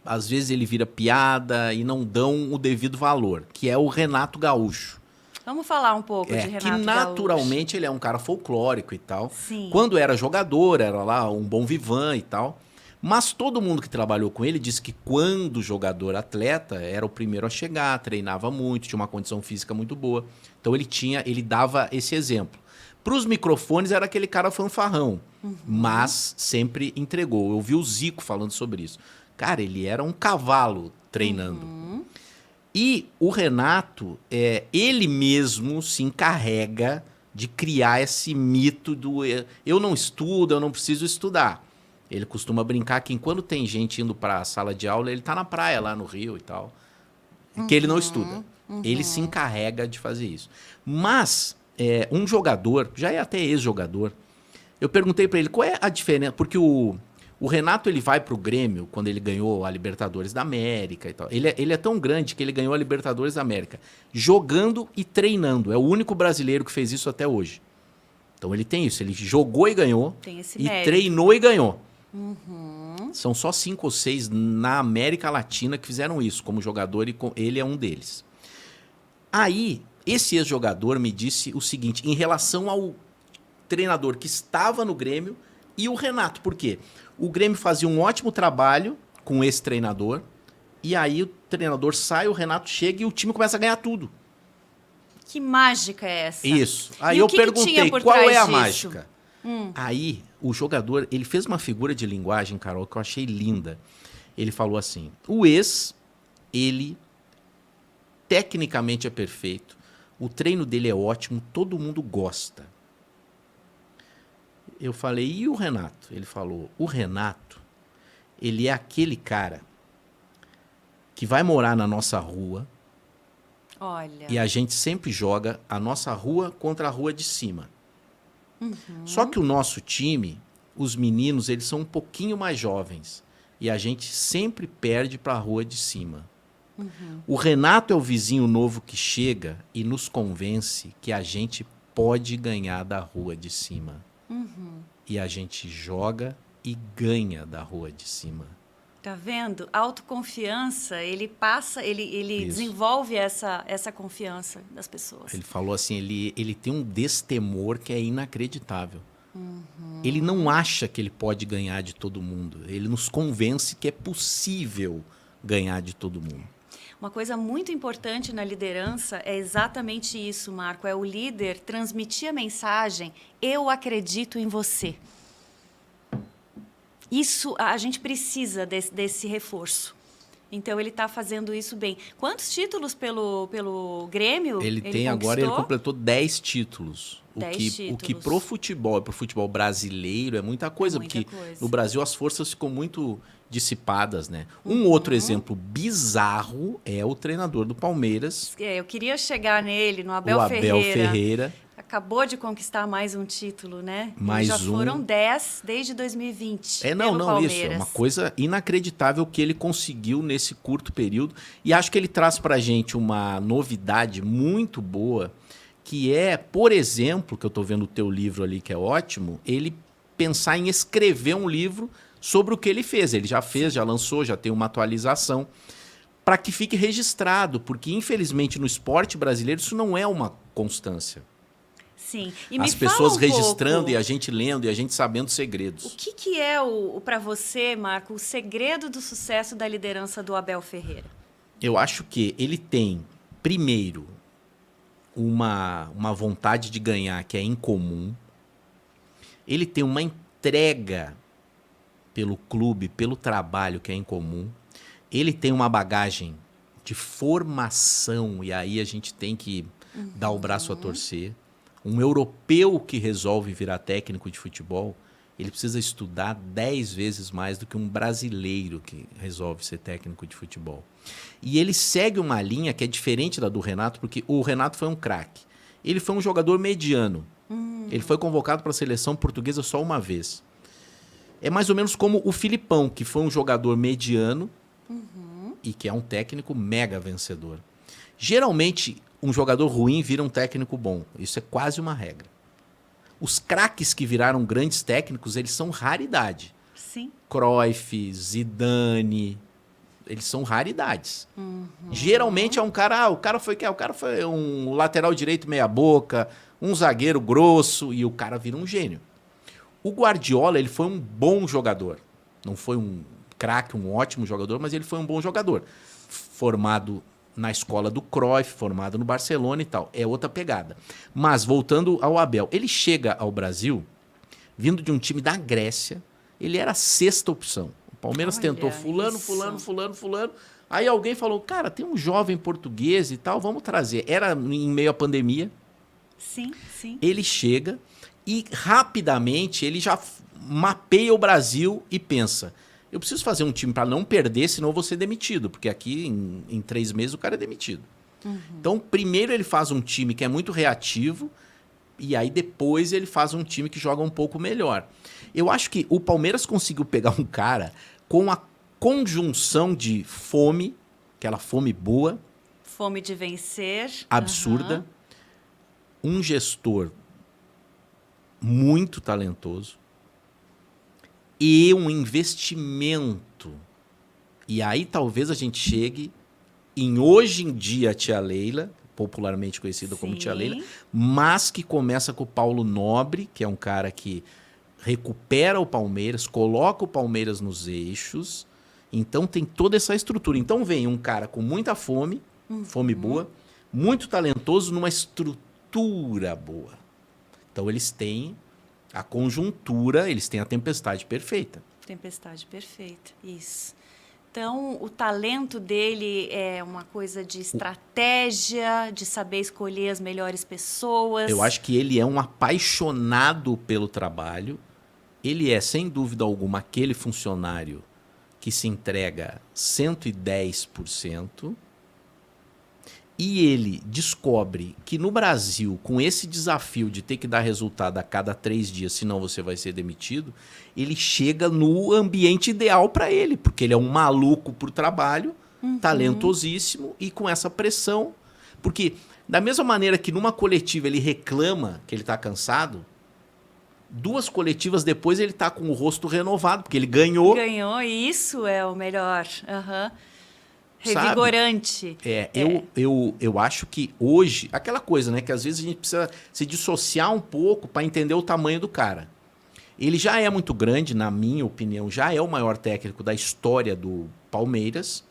às vezes, ele vira piada e não dão o devido valor, que é o Renato Gaúcho. Vamos falar um pouco de Renato Gaúcho. Que naturalmente ele é um cara folclórico e tal. Sim. Quando era jogador, era lá um bom vivan e tal. Mas todo mundo que trabalhou com ele disse que quando jogador atleta era o primeiro a chegar, treinava muito, tinha uma condição física muito boa. Então ele dava esse exemplo. Para os microfones era aquele cara fanfarrão, mas sempre entregou. Eu vi o Zico falando sobre isso. Cara, ele era um cavalo treinando. E o Renato, ele mesmo se encarrega de criar esse mito do eu não estudo, eu não preciso estudar. Ele costuma brincar que enquanto tem gente indo para a sala de aula, ele tá na praia lá no Rio e tal. Que ele não estuda. Ele se encarrega de fazer isso. Mas um jogador, já é até ex-jogador, eu perguntei para ele qual é a diferença, porque o Renato ele vai pro Grêmio quando ele ganhou a Libertadores da América e tal. Ele é tão grande que ele ganhou a Libertadores da América jogando e treinando. É o único brasileiro que fez isso até hoje. Então ele tem isso. Ele jogou e ganhou. Tem esse e mérito. Treinou e ganhou. São só 5 ou 6 na América Latina que fizeram isso como jogador e ele é um deles. Aí, esse ex-jogador me disse o seguinte, em relação ao treinador que estava no Grêmio e o Renato. Por quê? O Grêmio fazia um ótimo trabalho com esse treinador, e aí o treinador sai, o Renato chega e o time começa a ganhar tudo. Que mágica é essa? Isso. Aí eu perguntei, qual é a mágica? Aí o jogador, ele fez uma figura de linguagem, Carol, que eu achei linda. Ele falou assim, o ex, ele tecnicamente é perfeito, o treino dele é ótimo, todo mundo gosta. Eu falei, e o Renato? Ele falou, o Renato, ele é aquele cara que vai morar na nossa rua. Olha. E a gente sempre joga a nossa rua contra a rua de cima. Só que o nosso time, os meninos, eles são um pouquinho mais jovens. E a gente sempre perde para a rua de cima. O Renato é o vizinho novo que chega e nos convence que a gente pode ganhar da rua de cima. E a gente joga e ganha da rua de cima. Tá vendo? Autoconfiança, ele desenvolve essa confiança das pessoas. Ele falou assim, ele tem um destemor que é inacreditável. Ele não acha que ele pode ganhar de todo mundo. Ele nos convence que é possível ganhar de todo mundo. Uma coisa muito importante na liderança é exatamente isso, Marco. É o líder transmitir a mensagem, eu acredito em você. Isso, a gente precisa desse reforço. Então, ele está fazendo isso bem. Quantos títulos pelo Grêmio ele tem conquistou? Agora, ele completou 10 títulos. 10 títulos. O que pro futebol brasileiro é muita coisa. Porque no Brasil as forças ficam muito dissipadas, né? Um outro exemplo bizarro é o treinador do Palmeiras. Eu queria chegar nele, no Abel Ferreira. O Abel Ferreira. Acabou de conquistar mais um título, né? Já foram 10 desde 2020. Isso é uma coisa inacreditável que ele conseguiu nesse curto período. E acho que ele traz pra gente uma novidade muito boa, que é, por exemplo, que eu tô vendo o teu livro ali, que é ótimo, ele pensar em escrever um livro sobre o que ele fez. Ele já fez, já lançou, já tem uma atualização, para que fique registrado, porque infelizmente no esporte brasileiro isso não é uma constância. Sim. E as pessoas registrando e a gente lendo e a gente sabendo segredos. O que é, para você, Marco, o segredo do sucesso da liderança do Abel Ferreira? Eu acho que ele tem, primeiro, uma vontade de ganhar que é incomum. Ele tem uma entrega pelo clube, pelo trabalho que é incomum. Ele tem uma bagagem de formação, e aí a gente tem que dar o braço a torcer. Um europeu que resolve virar técnico de futebol, ele precisa estudar 10 vezes mais do que um brasileiro que resolve ser técnico de futebol. E ele segue uma linha que é diferente da do Renato, porque o Renato foi um craque. Ele foi um jogador mediano. Ele foi convocado para a seleção portuguesa só uma vez. É mais ou menos como o Filipão, que foi um jogador mediano e que é um técnico mega vencedor. Geralmente, um jogador ruim vira um técnico bom. Isso é quase uma regra. Os craques que viraram grandes técnicos, eles são raridade. Sim. Cruyff, Zidane, eles são raridades. Geralmente é um cara... o cara foi um lateral direito meia boca, um zagueiro grosso, e o cara vira um gênio. O Guardiola, ele foi um bom jogador. Não foi um craque, um ótimo jogador, mas ele foi um bom jogador. Formado na escola do Cruyff, formado no Barcelona e tal. É outra pegada. Mas, voltando ao Abel, ele chega ao Brasil, vindo de um time da Grécia, ele era a 6ª opção. O Palmeiras tentou fulano. Aí alguém falou, cara, tem um jovem português e tal, vamos trazer. Era em meio à pandemia. Sim. Ele chega e rapidamente ele já mapeia o Brasil e pensa, eu preciso fazer um time para não perder, senão eu vou ser demitido, porque aqui em 3 meses o cara é demitido. Então, primeiro ele faz um time que é muito reativo, e aí depois ele faz um time que joga um pouco melhor. Eu acho que o Palmeiras conseguiu pegar um cara com a conjunção de fome, aquela fome boa. Fome de vencer. Absurda. Um gestor muito talentoso. E um investimento. E aí talvez a gente chegue em hoje em dia a Tia Leila, popularmente conhecida como Tia Leila, mas que começa com o Paulo Nobre, que é um cara que recupera o Palmeiras, coloca o Palmeiras nos eixos. Então tem toda essa estrutura. Então vem um cara com muita fome, fome boa, muito talentoso numa estrutura boa. Então eles têm a conjuntura, eles têm a tempestade perfeita. Tempestade perfeita, isso. Então, o talento dele é uma coisa de estratégia, de saber escolher as melhores pessoas. Eu acho que ele é um apaixonado pelo trabalho. Ele é, sem dúvida alguma, aquele funcionário que se entrega 110%. E ele descobre que no Brasil, com esse desafio de ter que dar resultado a cada 3 dias, senão você vai ser demitido, ele chega no ambiente ideal para ele, porque ele é um maluco por trabalho, talentosíssimo, e com essa pressão. Porque, da mesma maneira que numa coletiva ele reclama que ele está cansado, 2 coletivas depois ele está com o rosto renovado, porque ele ganhou. Ganhou, e isso é o melhor. Revigorante. Eu acho que hoje, aquela coisa, né, que às vezes a gente precisa se dissociar um pouco para entender o tamanho do cara. Ele já é muito grande, na minha opinião, já é o maior técnico da história do Palmeiras,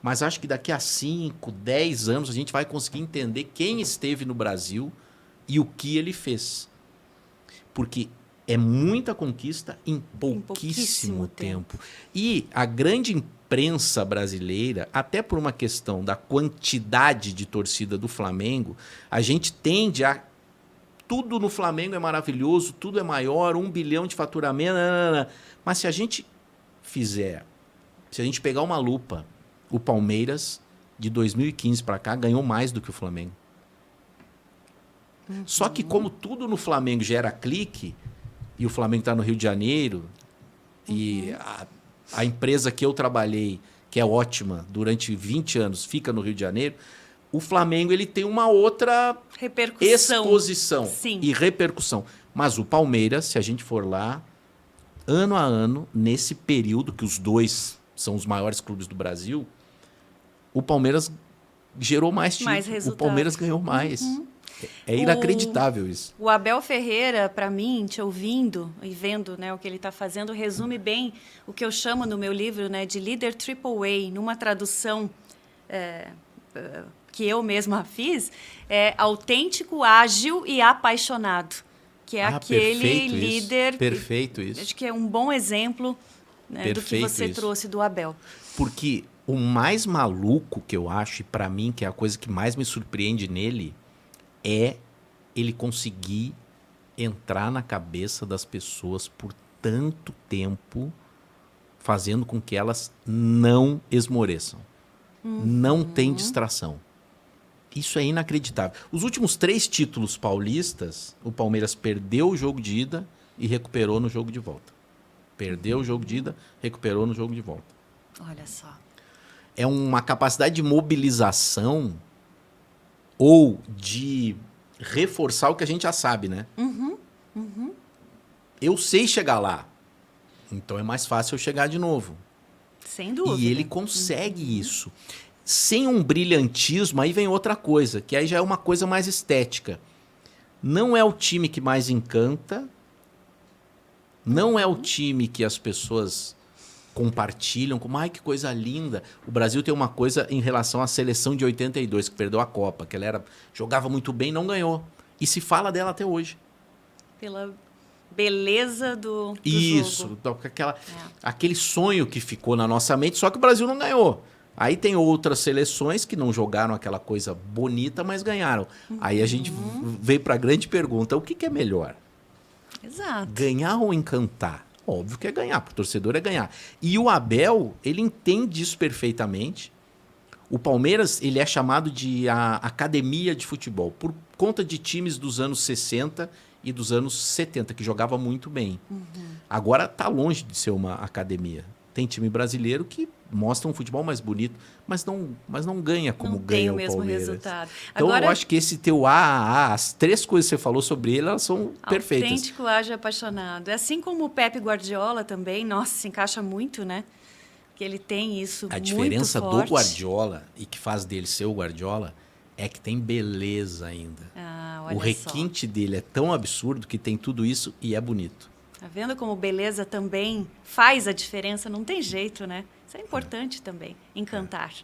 mas acho que daqui a 5, 10 anos a gente vai conseguir entender quem esteve no Brasil e o que ele fez. Porque é muita conquista em pouquíssimo tempo. E a grande imprensa brasileira, até por uma questão da quantidade de torcida do Flamengo, a gente tende a... Tudo no Flamengo é maravilhoso, tudo é maior, 1 bilhão de faturamento, mas se a gente pegar uma lupa, o Palmeiras, de 2015 para cá, ganhou mais do que o Flamengo. Só que como tudo no Flamengo gera clique, e o Flamengo está no Rio de Janeiro, e a empresa que eu trabalhei, que é ótima, durante 20 anos, fica no Rio de Janeiro, o Flamengo ele tem uma outra exposição e repercussão. Mas o Palmeiras, se a gente for lá, ano a ano, nesse período, que os dois são os maiores clubes do Brasil, o Palmeiras gerou mais títulos, o Palmeiras ganhou mais. É inacreditável isso. O Abel Ferreira, para mim, te ouvindo e vendo, né, o que ele está fazendo, resume bem o que eu chamo no meu livro, né, de líder triple A, numa tradução que eu mesma fiz, é autêntico, ágil e apaixonado, que é aquele líder... Perfeito isso. Acho que é um bom exemplo, né, do que você trouxe do Abel. Porque o mais maluco que eu acho, e para mim, que é a coisa que mais me surpreende nele, é ele conseguir entrar na cabeça das pessoas por tanto tempo, fazendo com que elas não esmoreçam. Não tem distração. Isso é inacreditável. Os últimos 3 títulos paulistas, o Palmeiras perdeu o jogo de ida e recuperou no jogo de volta. Perdeu o jogo de ida, recuperou no jogo de volta. Olha só. É uma capacidade de mobilização ou de reforçar o que a gente já sabe, né? Eu sei chegar lá, então é mais fácil eu chegar de novo. Sem dúvida. E ele consegue isso. Sem um brilhantismo, aí vem outra coisa, que aí já é uma coisa mais estética. Não é o time que mais encanta, não é o time que as pessoas compartilham, como, ai, que coisa linda. O Brasil tem uma coisa em relação à seleção de 82, que perdeu a Copa, que ela jogava muito bem e não ganhou. E se fala dela até hoje. Pela beleza do Isso, jogo. Aquele sonho que ficou na nossa mente, só que o Brasil não ganhou. Aí tem outras seleções que não jogaram aquela coisa bonita, mas ganharam. Aí a gente veio para a grande pergunta, o que é melhor? Exato. Ganhar ou encantar? Óbvio que é ganhar, porque o torcedor é ganhar. E o Abel, ele entende isso perfeitamente. O Palmeiras, ele é chamado de a academia de futebol, por conta de times dos anos 60 e dos anos 70, que jogava muito bem. Agora está longe de ser uma academia. Tem time brasileiro que mostra um futebol mais bonito, mas não ganha como ganha o Palmeiras. Não tem o mesmo resultado. Então eu acho que esse teu as 3 coisas que você falou sobre ele, elas são perfeitas. Autêntico, ágil, apaixonado. É assim como o Pepe Guardiola também, nossa, se encaixa muito, né? Que ele tem isso muito forte. A diferença do Guardiola, e que faz dele ser o Guardiola, é que tem beleza ainda. Olha o requinte dele é tão absurdo que tem tudo isso e é bonito. Tá vendo como beleza também faz a diferença? Não tem jeito, né? Isso é importante também, encantar.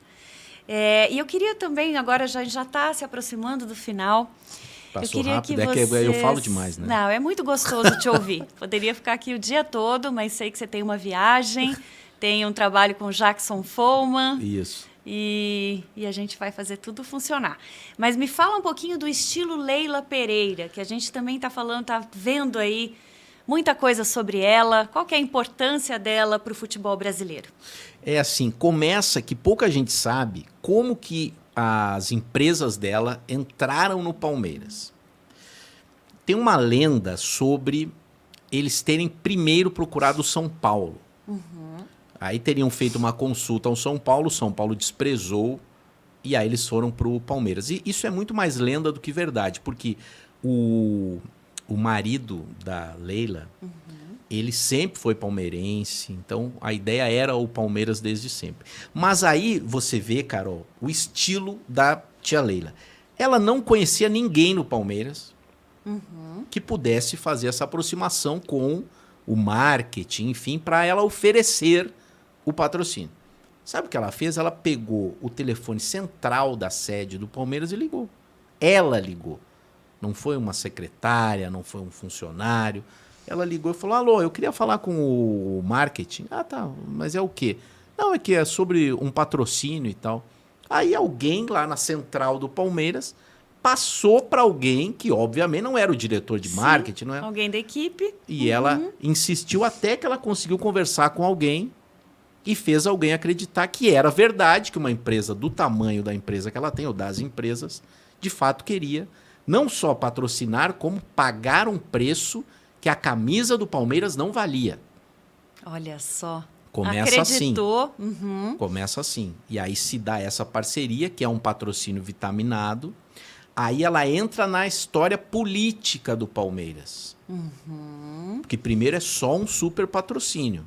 E eu queria também, agora já está se aproximando do final. Passou rápido, que eu falo demais, né? Não, é muito gostoso te ouvir. Poderia ficar aqui o dia todo, mas sei que você tem uma viagem, tem um trabalho com o Jackson Follman. Isso. E a gente vai fazer tudo funcionar. Mas me fala um pouquinho do estilo Leila Pereira, que a gente também está falando, está vendo aí muita coisa sobre ela. Qual que é a importância dela para o futebol brasileiro? É assim, começa que pouca gente sabe como que as empresas dela entraram no Palmeiras. Tem uma lenda sobre eles terem primeiro procurado São Paulo. Aí teriam feito uma consulta ao São Paulo desprezou, e aí eles foram para o Palmeiras. E isso é muito mais lenda do que verdade, porque o marido da Leila, ele sempre foi palmeirense, então a ideia era o Palmeiras desde sempre. Mas aí você vê, Carol, o estilo da tia Leila. Ela não conhecia ninguém no Palmeiras que pudesse fazer essa aproximação com o marketing, enfim, para ela oferecer o patrocínio. Sabe o que ela fez? Ela pegou o telefone central da sede do Palmeiras e ligou. Ela ligou. Não foi uma secretária, não foi um funcionário. Ela ligou e falou, alô, eu queria falar com o marketing. Ah, tá, mas é o quê? Não, é que é sobre um patrocínio e tal. Aí alguém lá na central do Palmeiras passou para alguém que, obviamente, não era o diretor de marketing. Não é? Alguém da equipe. E ela insistiu até que ela conseguiu conversar com alguém e fez alguém acreditar que era verdade, que uma empresa do tamanho da empresa que ela tem, ou das empresas, de fato queria não só patrocinar, como pagar um preço que a camisa do Palmeiras não valia. Olha só. Começa Acreditou. assim. Começa assim. E aí se dá essa parceria, que é um patrocínio vitaminado. Aí ela entra na história política do Palmeiras. Porque primeiro é só um super patrocínio.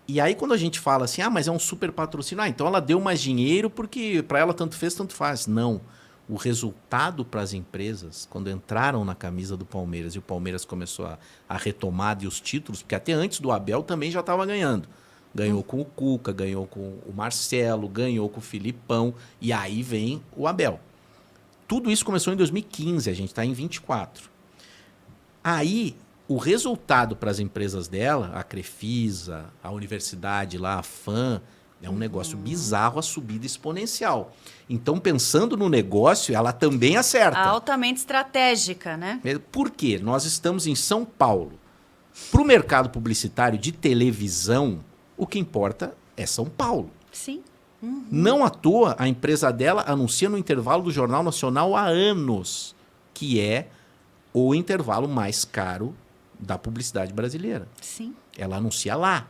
E aí quando a gente fala assim, mas é um super patrocínio, então ela deu mais dinheiro porque para ela tanto fez, tanto faz. Não. O resultado para as empresas, quando entraram na camisa do Palmeiras e o Palmeiras começou a retomada e os títulos, porque até antes do Abel também já estava ganhando. Ganhou com o Cuca, ganhou com o Marcelo, ganhou com o Filipão, e aí vem o Abel. Tudo isso começou em 2015, a gente está em 24. Aí, o resultado para as empresas dela, a Crefisa, a universidade lá, a FAM, é um negócio bizarro, a subida exponencial. Então, pensando no negócio, ela também acerta. Altamente estratégica, né? Por quê? Nós estamos em São Paulo. Para o mercado publicitário de televisão, o que importa é São Paulo. Sim. Não à toa, a empresa dela anuncia no intervalo do Jornal Nacional há anos, que é o intervalo mais caro da publicidade brasileira. Sim. Ela anuncia lá.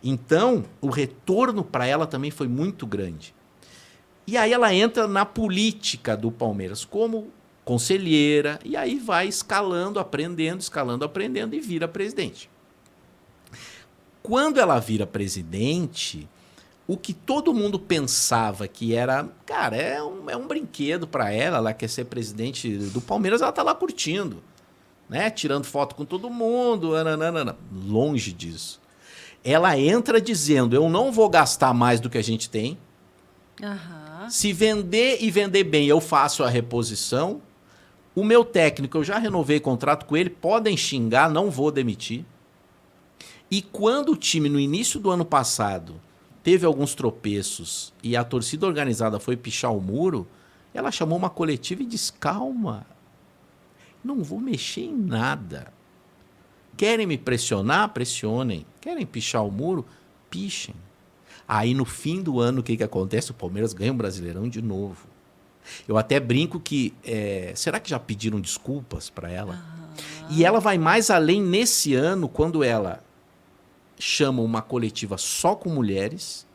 Então, o retorno para ela também foi muito grande. E aí ela entra na política do Palmeiras como conselheira, e aí vai escalando, aprendendo e vira presidente. Quando ela vira presidente, o que todo mundo pensava que era, cara, é um brinquedo para ela, ela quer ser presidente do Palmeiras, ela tá lá curtindo, né? Tirando foto com todo mundo, longe disso. Ela entra dizendo, eu não vou gastar mais do que a gente tem. Se vender e vender bem, eu faço a reposição. O meu técnico, eu já renovei contrato com ele, podem xingar, não vou demitir. E quando o time, no início do ano passado, teve alguns tropeços e a torcida organizada foi pichar o muro, ela chamou uma coletiva e disse, calma, não vou mexer em nada. Querem me pressionar? Pressionem. Querem pichar o muro? Pichem. Aí, no fim do ano, o que acontece? O Palmeiras ganha um Brasileirão de novo. Eu até brinco que... será que já pediram desculpas para ela? E ela vai mais além nesse ano, quando ela chama uma coletiva só com mulheres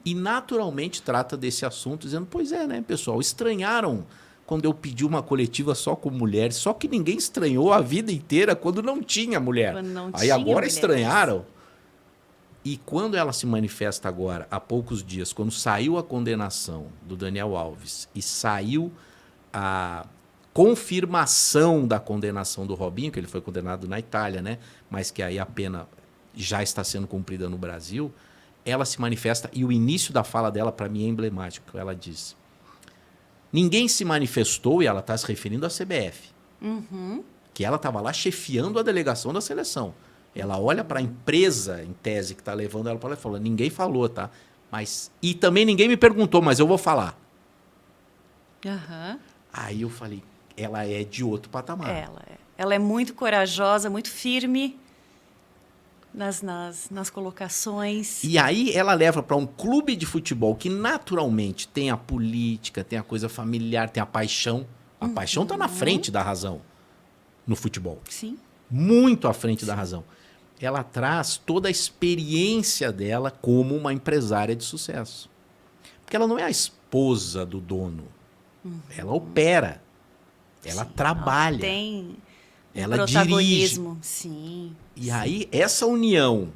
e naturalmente trata desse assunto, dizendo, pois é, né, pessoal? Estranharam quando eu pedi uma coletiva só com mulheres, só que ninguém estranhou a vida inteira quando não tinha mulher. Aí agora mulheres. Estranharam. E quando ela se manifesta agora, há poucos dias, quando saiu a condenação do Daniel Alves e saiu a confirmação da condenação do Robinho, que ele foi condenado na Itália, né? Mas que aí a pena já está sendo cumprida no Brasil, ela se manifesta e o início da fala dela, para mim, é emblemático. Ela diz, ninguém se manifestou, e ela está se referindo à CBF, que ela estava lá chefiando a delegação da seleção. Ela olha para a empresa, em tese, que está levando ela para lá e fala, ninguém falou, tá? E também ninguém me perguntou, mas eu vou falar. Aí eu falei, ela é de outro patamar. Ela é muito corajosa, muito firme nas colocações. E aí ela leva para um clube de futebol que naturalmente tem a política, tem a coisa familiar, tem a paixão. A paixão está na frente da razão no futebol. Sim. Muito à frente da razão. Ela traz toda a experiência dela como uma empresária de sucesso. Porque ela não é a esposa do dono. Ela opera. Ela trabalha. Ela tem protagonismo. Dirige. Sim. E aí, essa união,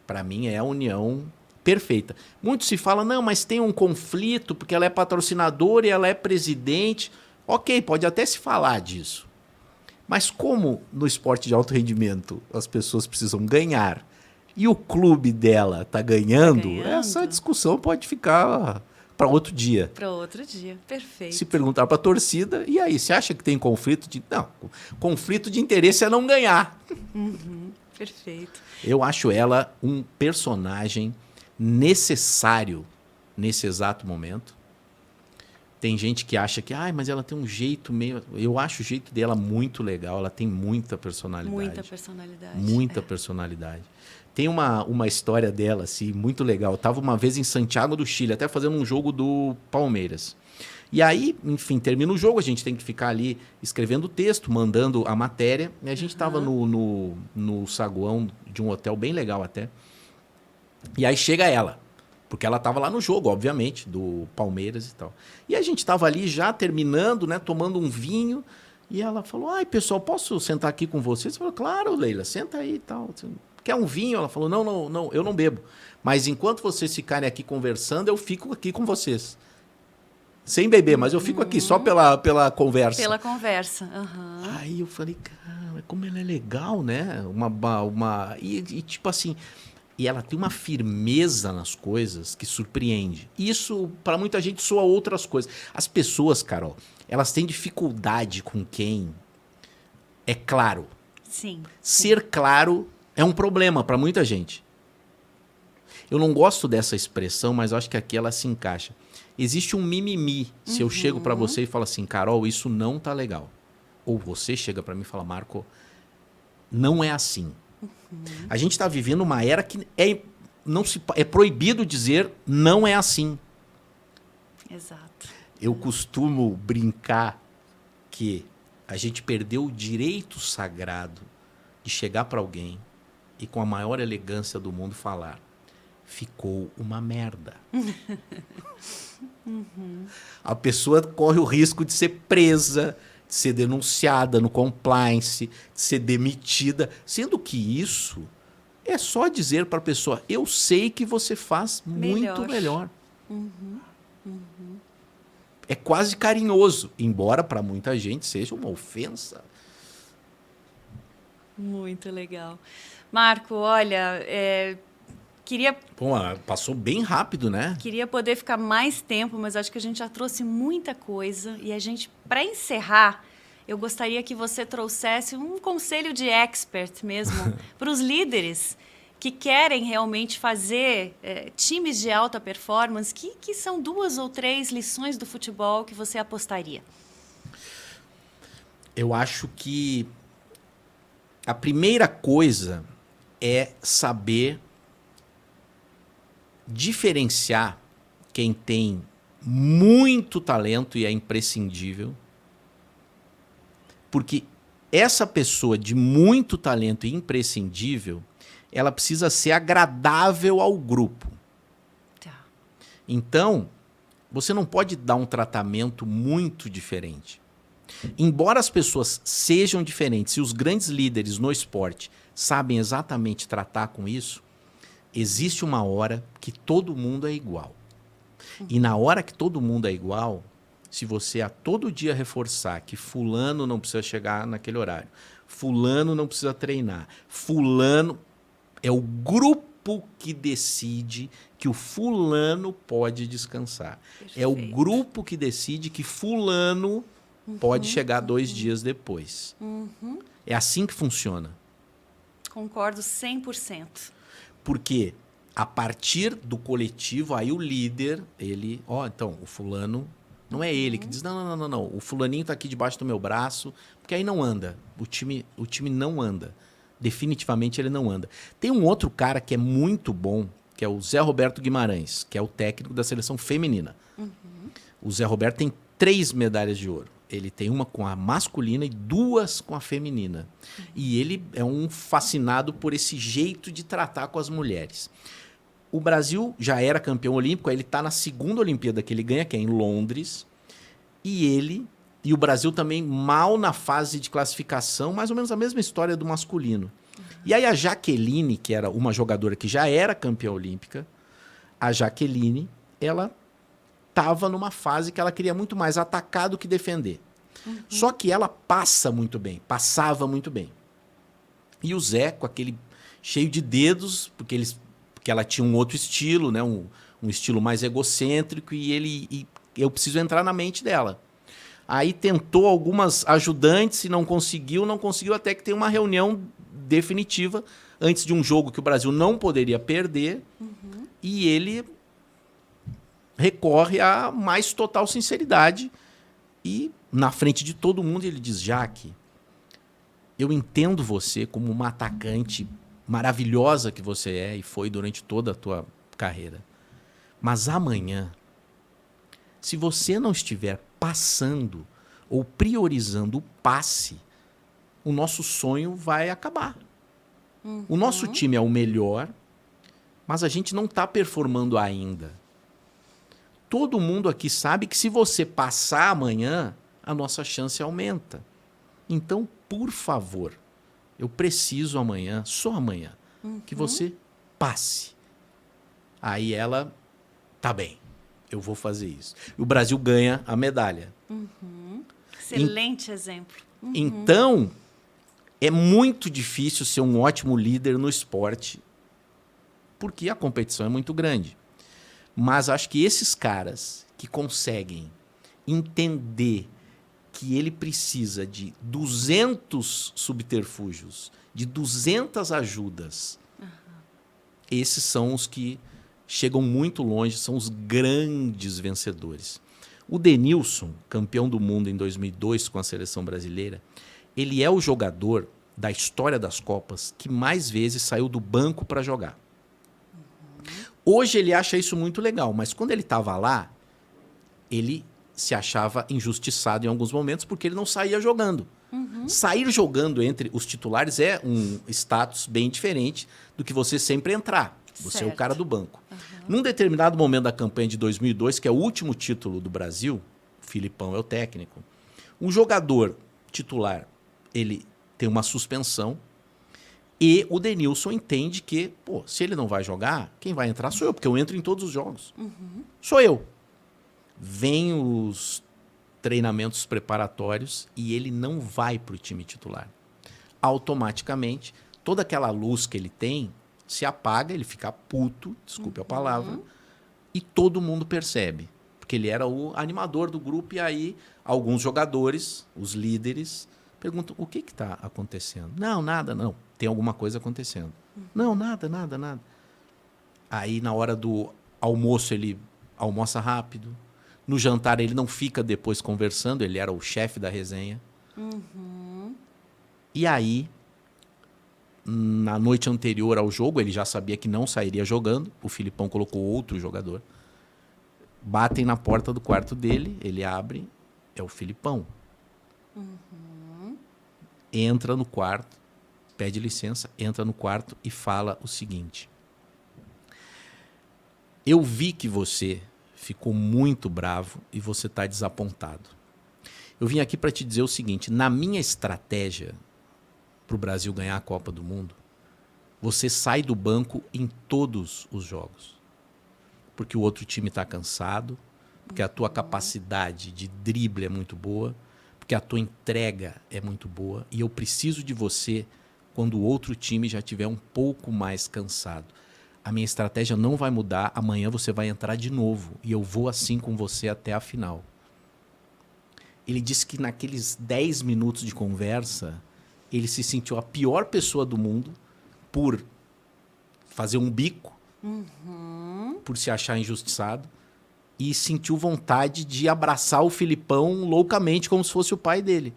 para mim, é a união perfeita. Muito se fala, não, mas tem um conflito, porque ela é patrocinadora e ela é presidente. Ok, pode até se falar disso. Mas como no esporte de alto rendimento as pessoas precisam ganhar e o clube dela está ganhando, essa discussão pode ficar para outro dia. Para outro dia, perfeito. Se perguntar para a torcida, e aí, você acha que tem conflito de... Não, conflito de interesse é não ganhar. Perfeito. Eu acho ela um personagem necessário nesse exato momento. Tem gente que acha que, mas ela tem um jeito meio... Eu acho o jeito dela muito legal, ela tem muita personalidade. Muita personalidade. Muita personalidade. Tem uma história dela, assim, muito legal. Eu estava uma vez em Santiago do Chile, até fazendo um jogo do Palmeiras. E aí, enfim, termina o jogo, a gente tem que ficar ali escrevendo o texto, mandando a matéria. E a gente estava no saguão de um hotel bem legal até. E aí chega ela. Porque ela estava lá no jogo, obviamente, do Palmeiras e tal. E a gente estava ali já terminando, né, tomando um vinho. E ela falou, pessoal, posso sentar aqui com vocês? Eu falei, claro, Leila, senta aí e tal. Quer um vinho? Ela falou, não, eu não bebo. Mas enquanto vocês ficarem aqui conversando, eu fico aqui com vocês. Sem beber, mas eu fico aqui só pela conversa. Pela conversa, Aí eu falei, cara, como ela é legal, né? E tipo assim... E ela tem uma firmeza nas coisas que surpreende. Isso, para muita gente, soa outras coisas. As pessoas, Carol, elas têm dificuldade com quem é claro. Sim. Ser claro é um problema para muita gente. Eu não gosto dessa expressão, mas eu acho que aqui ela se encaixa. Existe um mimimi. Se eu chego para você e falo assim, Carol, isso não tá legal. Ou você chega para mim e fala, Marco, não é assim. A gente está vivendo uma era que é proibido dizer não é assim. Exato. Eu costumo brincar que a gente perdeu o direito sagrado de chegar para alguém e com a maior elegância do mundo falar, ficou uma merda. A pessoa corre o risco de ser presa, de ser denunciada no compliance, de ser demitida, sendo que isso é só dizer para a pessoa, eu sei que você faz muito melhor. É quase carinhoso, embora para muita gente seja uma ofensa. Muito legal. Marco, olha, queria... Bom, passou bem rápido, né? Queria poder ficar mais tempo, mas acho que a gente já trouxe muita coisa. E a gente, para encerrar, eu gostaria que você trouxesse um conselho de expert mesmo para os líderes que querem realmente fazer times de alta performance. Que são 2 ou 3 lições do futebol que você apostaria? Eu acho que a primeira coisa é saber diferenciar quem tem muito talento e é imprescindível. Porque essa pessoa de muito talento e imprescindível, ela precisa ser agradável ao grupo. Tá. Então, você não pode dar um tratamento muito diferente. Embora as pessoas sejam diferentes e os grandes líderes no esporte sabem exatamente tratar com isso, existe uma hora que todo mundo é igual. E na hora que todo mundo é igual, se você a todo dia reforçar que fulano não precisa chegar naquele horário, fulano não precisa treinar, fulano é o grupo que decide que o fulano pode descansar. Perfeito. É o grupo que decide que fulano pode chegar 2 dias depois. É assim que funciona. Concordo 100%. Porque a partir do coletivo, aí o líder, ele... então, o fulano... Não é ele que diz, não. O fulaninho tá aqui debaixo do meu braço, porque aí não anda. O time não anda. Definitivamente ele não anda. Tem um outro cara que é muito bom, que é o Zé Roberto Guimarães, que é o técnico da seleção feminina. O Zé Roberto tem 3 medalhas de ouro. Ele tem uma com a masculina e 2 com a feminina. E ele é um fascinado por esse jeito de tratar com as mulheres. O Brasil já era campeão olímpico, aí ele está na 2ª Olimpíada que ele ganha, que é em Londres. E o Brasil também mal na fase de classificação, mais ou menos a mesma história do masculino. E aí a Jaqueline, que era uma jogadora que já era campeã olímpica, a Jaqueline, ela estava numa fase que ela queria muito mais atacar do que defender. Só que ela passava muito bem. E o Zé, com aquele cheio de dedos, porque ela tinha um outro estilo, né? um estilo mais egocêntrico, e eu preciso entrar na mente dela. Aí tentou algumas ajudantes e não conseguiu até que tem uma reunião definitiva antes de um jogo que o Brasil não poderia perder, e ele recorre à mais total sinceridade e na frente de todo mundo ele diz, Jaque, eu entendo você como uma atacante maravilhosa que você é e foi durante toda a tua carreira. Mas amanhã, se você não estiver passando ou priorizando o passe, o nosso sonho vai acabar. O nosso time é o melhor, mas a gente não está performando ainda. Todo mundo aqui sabe que se você passar amanhã, a nossa chance aumenta. Então, por favor, eu preciso amanhã, só amanhã, que você passe. Aí ela, tá bem, eu vou fazer isso. E o Brasil ganha a medalha. Excelente exemplo. Então, é muito difícil ser um ótimo líder no esporte, porque a competição é muito grande. Mas acho que esses caras que conseguem entender que ele precisa de 200 subterfúgios, de 200 ajudas. Esses são os que chegam muito longe, são os grandes vencedores. O Denilson, campeão do mundo em 2002 com a seleção brasileira, ele é o jogador da história das Copas que mais vezes saiu do banco para jogar. Hoje ele acha isso muito legal, mas quando ele estava lá, ele se achava injustiçado em alguns momentos porque ele não saía jogando. Sair jogando entre os titulares é um status bem diferente do que você sempre entrar. Você é o cara do banco. Num determinado momento da campanha de 2002, que é o último título do Brasil, o Filipão é o técnico, um jogador titular, ele tem uma suspensão e o Denilson entende que, se ele não vai jogar, quem vai entrar sou eu, porque eu entro em todos os jogos. Sou eu. Vem os treinamentos preparatórios e ele não vai para o time titular. Automaticamente, toda aquela luz que ele tem se apaga, ele fica puto, desculpe a palavra, e todo mundo percebe. Porque ele era o animador do grupo e aí alguns jogadores, os líderes, perguntam, o que está acontecendo? Não, nada, não. Tem alguma coisa acontecendo. Não, nada. Aí na hora do almoço ele almoça rápido. No jantar ele não fica depois conversando, ele era o chefe da resenha. E aí, na noite anterior ao jogo, ele já sabia que não sairia jogando. O Filipão colocou outro jogador. Batem na porta do quarto dele, ele abre, é o Filipão. Entra no quarto, pede licença, entra no quarto e fala o seguinte: eu vi que você ficou muito bravo e você está desapontado. Eu vim aqui para te dizer o seguinte, na minha estratégia para o Brasil ganhar a Copa do Mundo, você sai do banco em todos os jogos. Porque o outro time está cansado, porque a tua capacidade de drible é muito boa, porque a tua entrega é muito boa e eu preciso de você quando o outro time já estiver um pouco mais cansado. A minha estratégia não vai mudar, amanhã você vai entrar de novo e eu vou assim com você até a final. Ele disse que naqueles 10 minutos de conversa, ele se sentiu a pior pessoa do mundo por fazer um bico, por se achar injustiçado e sentiu vontade de abraçar o Filipão loucamente, como se fosse o pai dele.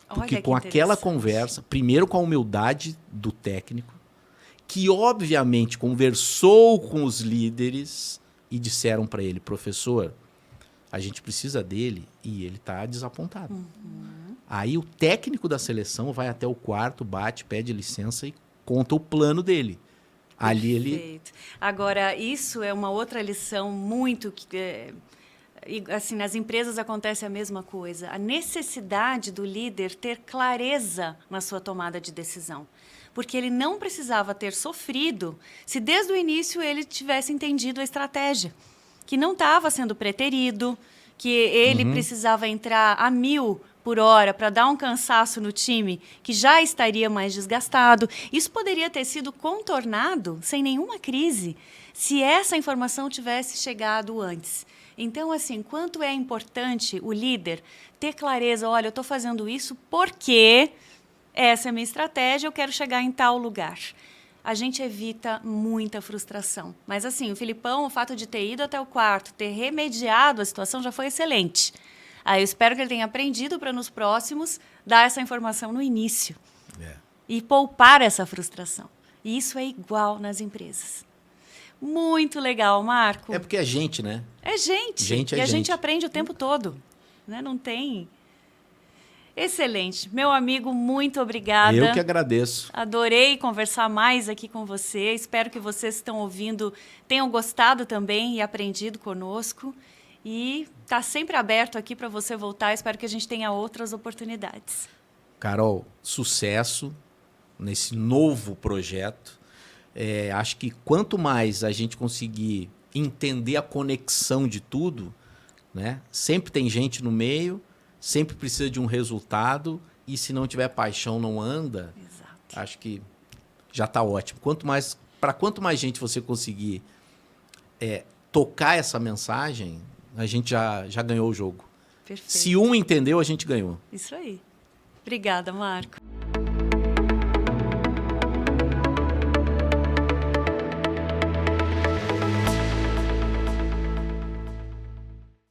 Porque com aquela conversa, primeiro com a humildade do técnico, que obviamente conversou com os líderes e disseram para ele, professor, a gente precisa dele e ele está desapontado. Aí o técnico da seleção vai até o quarto, bate, pede licença e conta o plano dele. Ali ele... Agora, isso é uma outra lição muito... assim, nas empresas acontece a mesma coisa. A necessidade do líder ter clareza na sua tomada de decisão. Porque ele não precisava ter sofrido se desde o início ele tivesse entendido a estratégia. Que não estava sendo preterido, que ele precisava entrar a 1000 por hora para dar um cansaço no time que já estaria mais desgastado. Isso poderia ter sido contornado sem nenhuma crise se essa informação tivesse chegado antes. Então, assim, quanto é importante o líder ter clareza, olha, eu estou fazendo isso porque essa é a minha estratégia, eu quero chegar em tal lugar. A gente evita muita frustração. Mas, assim, o Filipão, o fato de ter ido até o quarto, ter remediado a situação já foi excelente. Aí eu espero que ele tenha aprendido para nos próximos dar essa informação no início. E poupar essa frustração. E isso é igual nas empresas. Muito legal, Marco. É porque é gente, né? É gente. E a gente aprende o tempo todo. Né? Não tem... Excelente. Meu amigo, muito obrigada. Eu que agradeço. Adorei conversar mais aqui com você. Espero que vocês que estão ouvindo tenham gostado também e aprendido conosco. E está sempre aberto aqui para você voltar. Espero que a gente tenha outras oportunidades. Carol, sucesso nesse novo projeto. Acho que quanto mais a gente conseguir entender a conexão de tudo, né? Sempre tem gente no meio, sempre precisa de um resultado e se não tiver paixão não anda. Exato. Acho que já está ótimo. Para quanto mais gente você conseguir tocar essa mensagem, a gente já ganhou o jogo. Perfeito. Se um entendeu, a gente ganhou. Isso aí. Obrigada, Marco.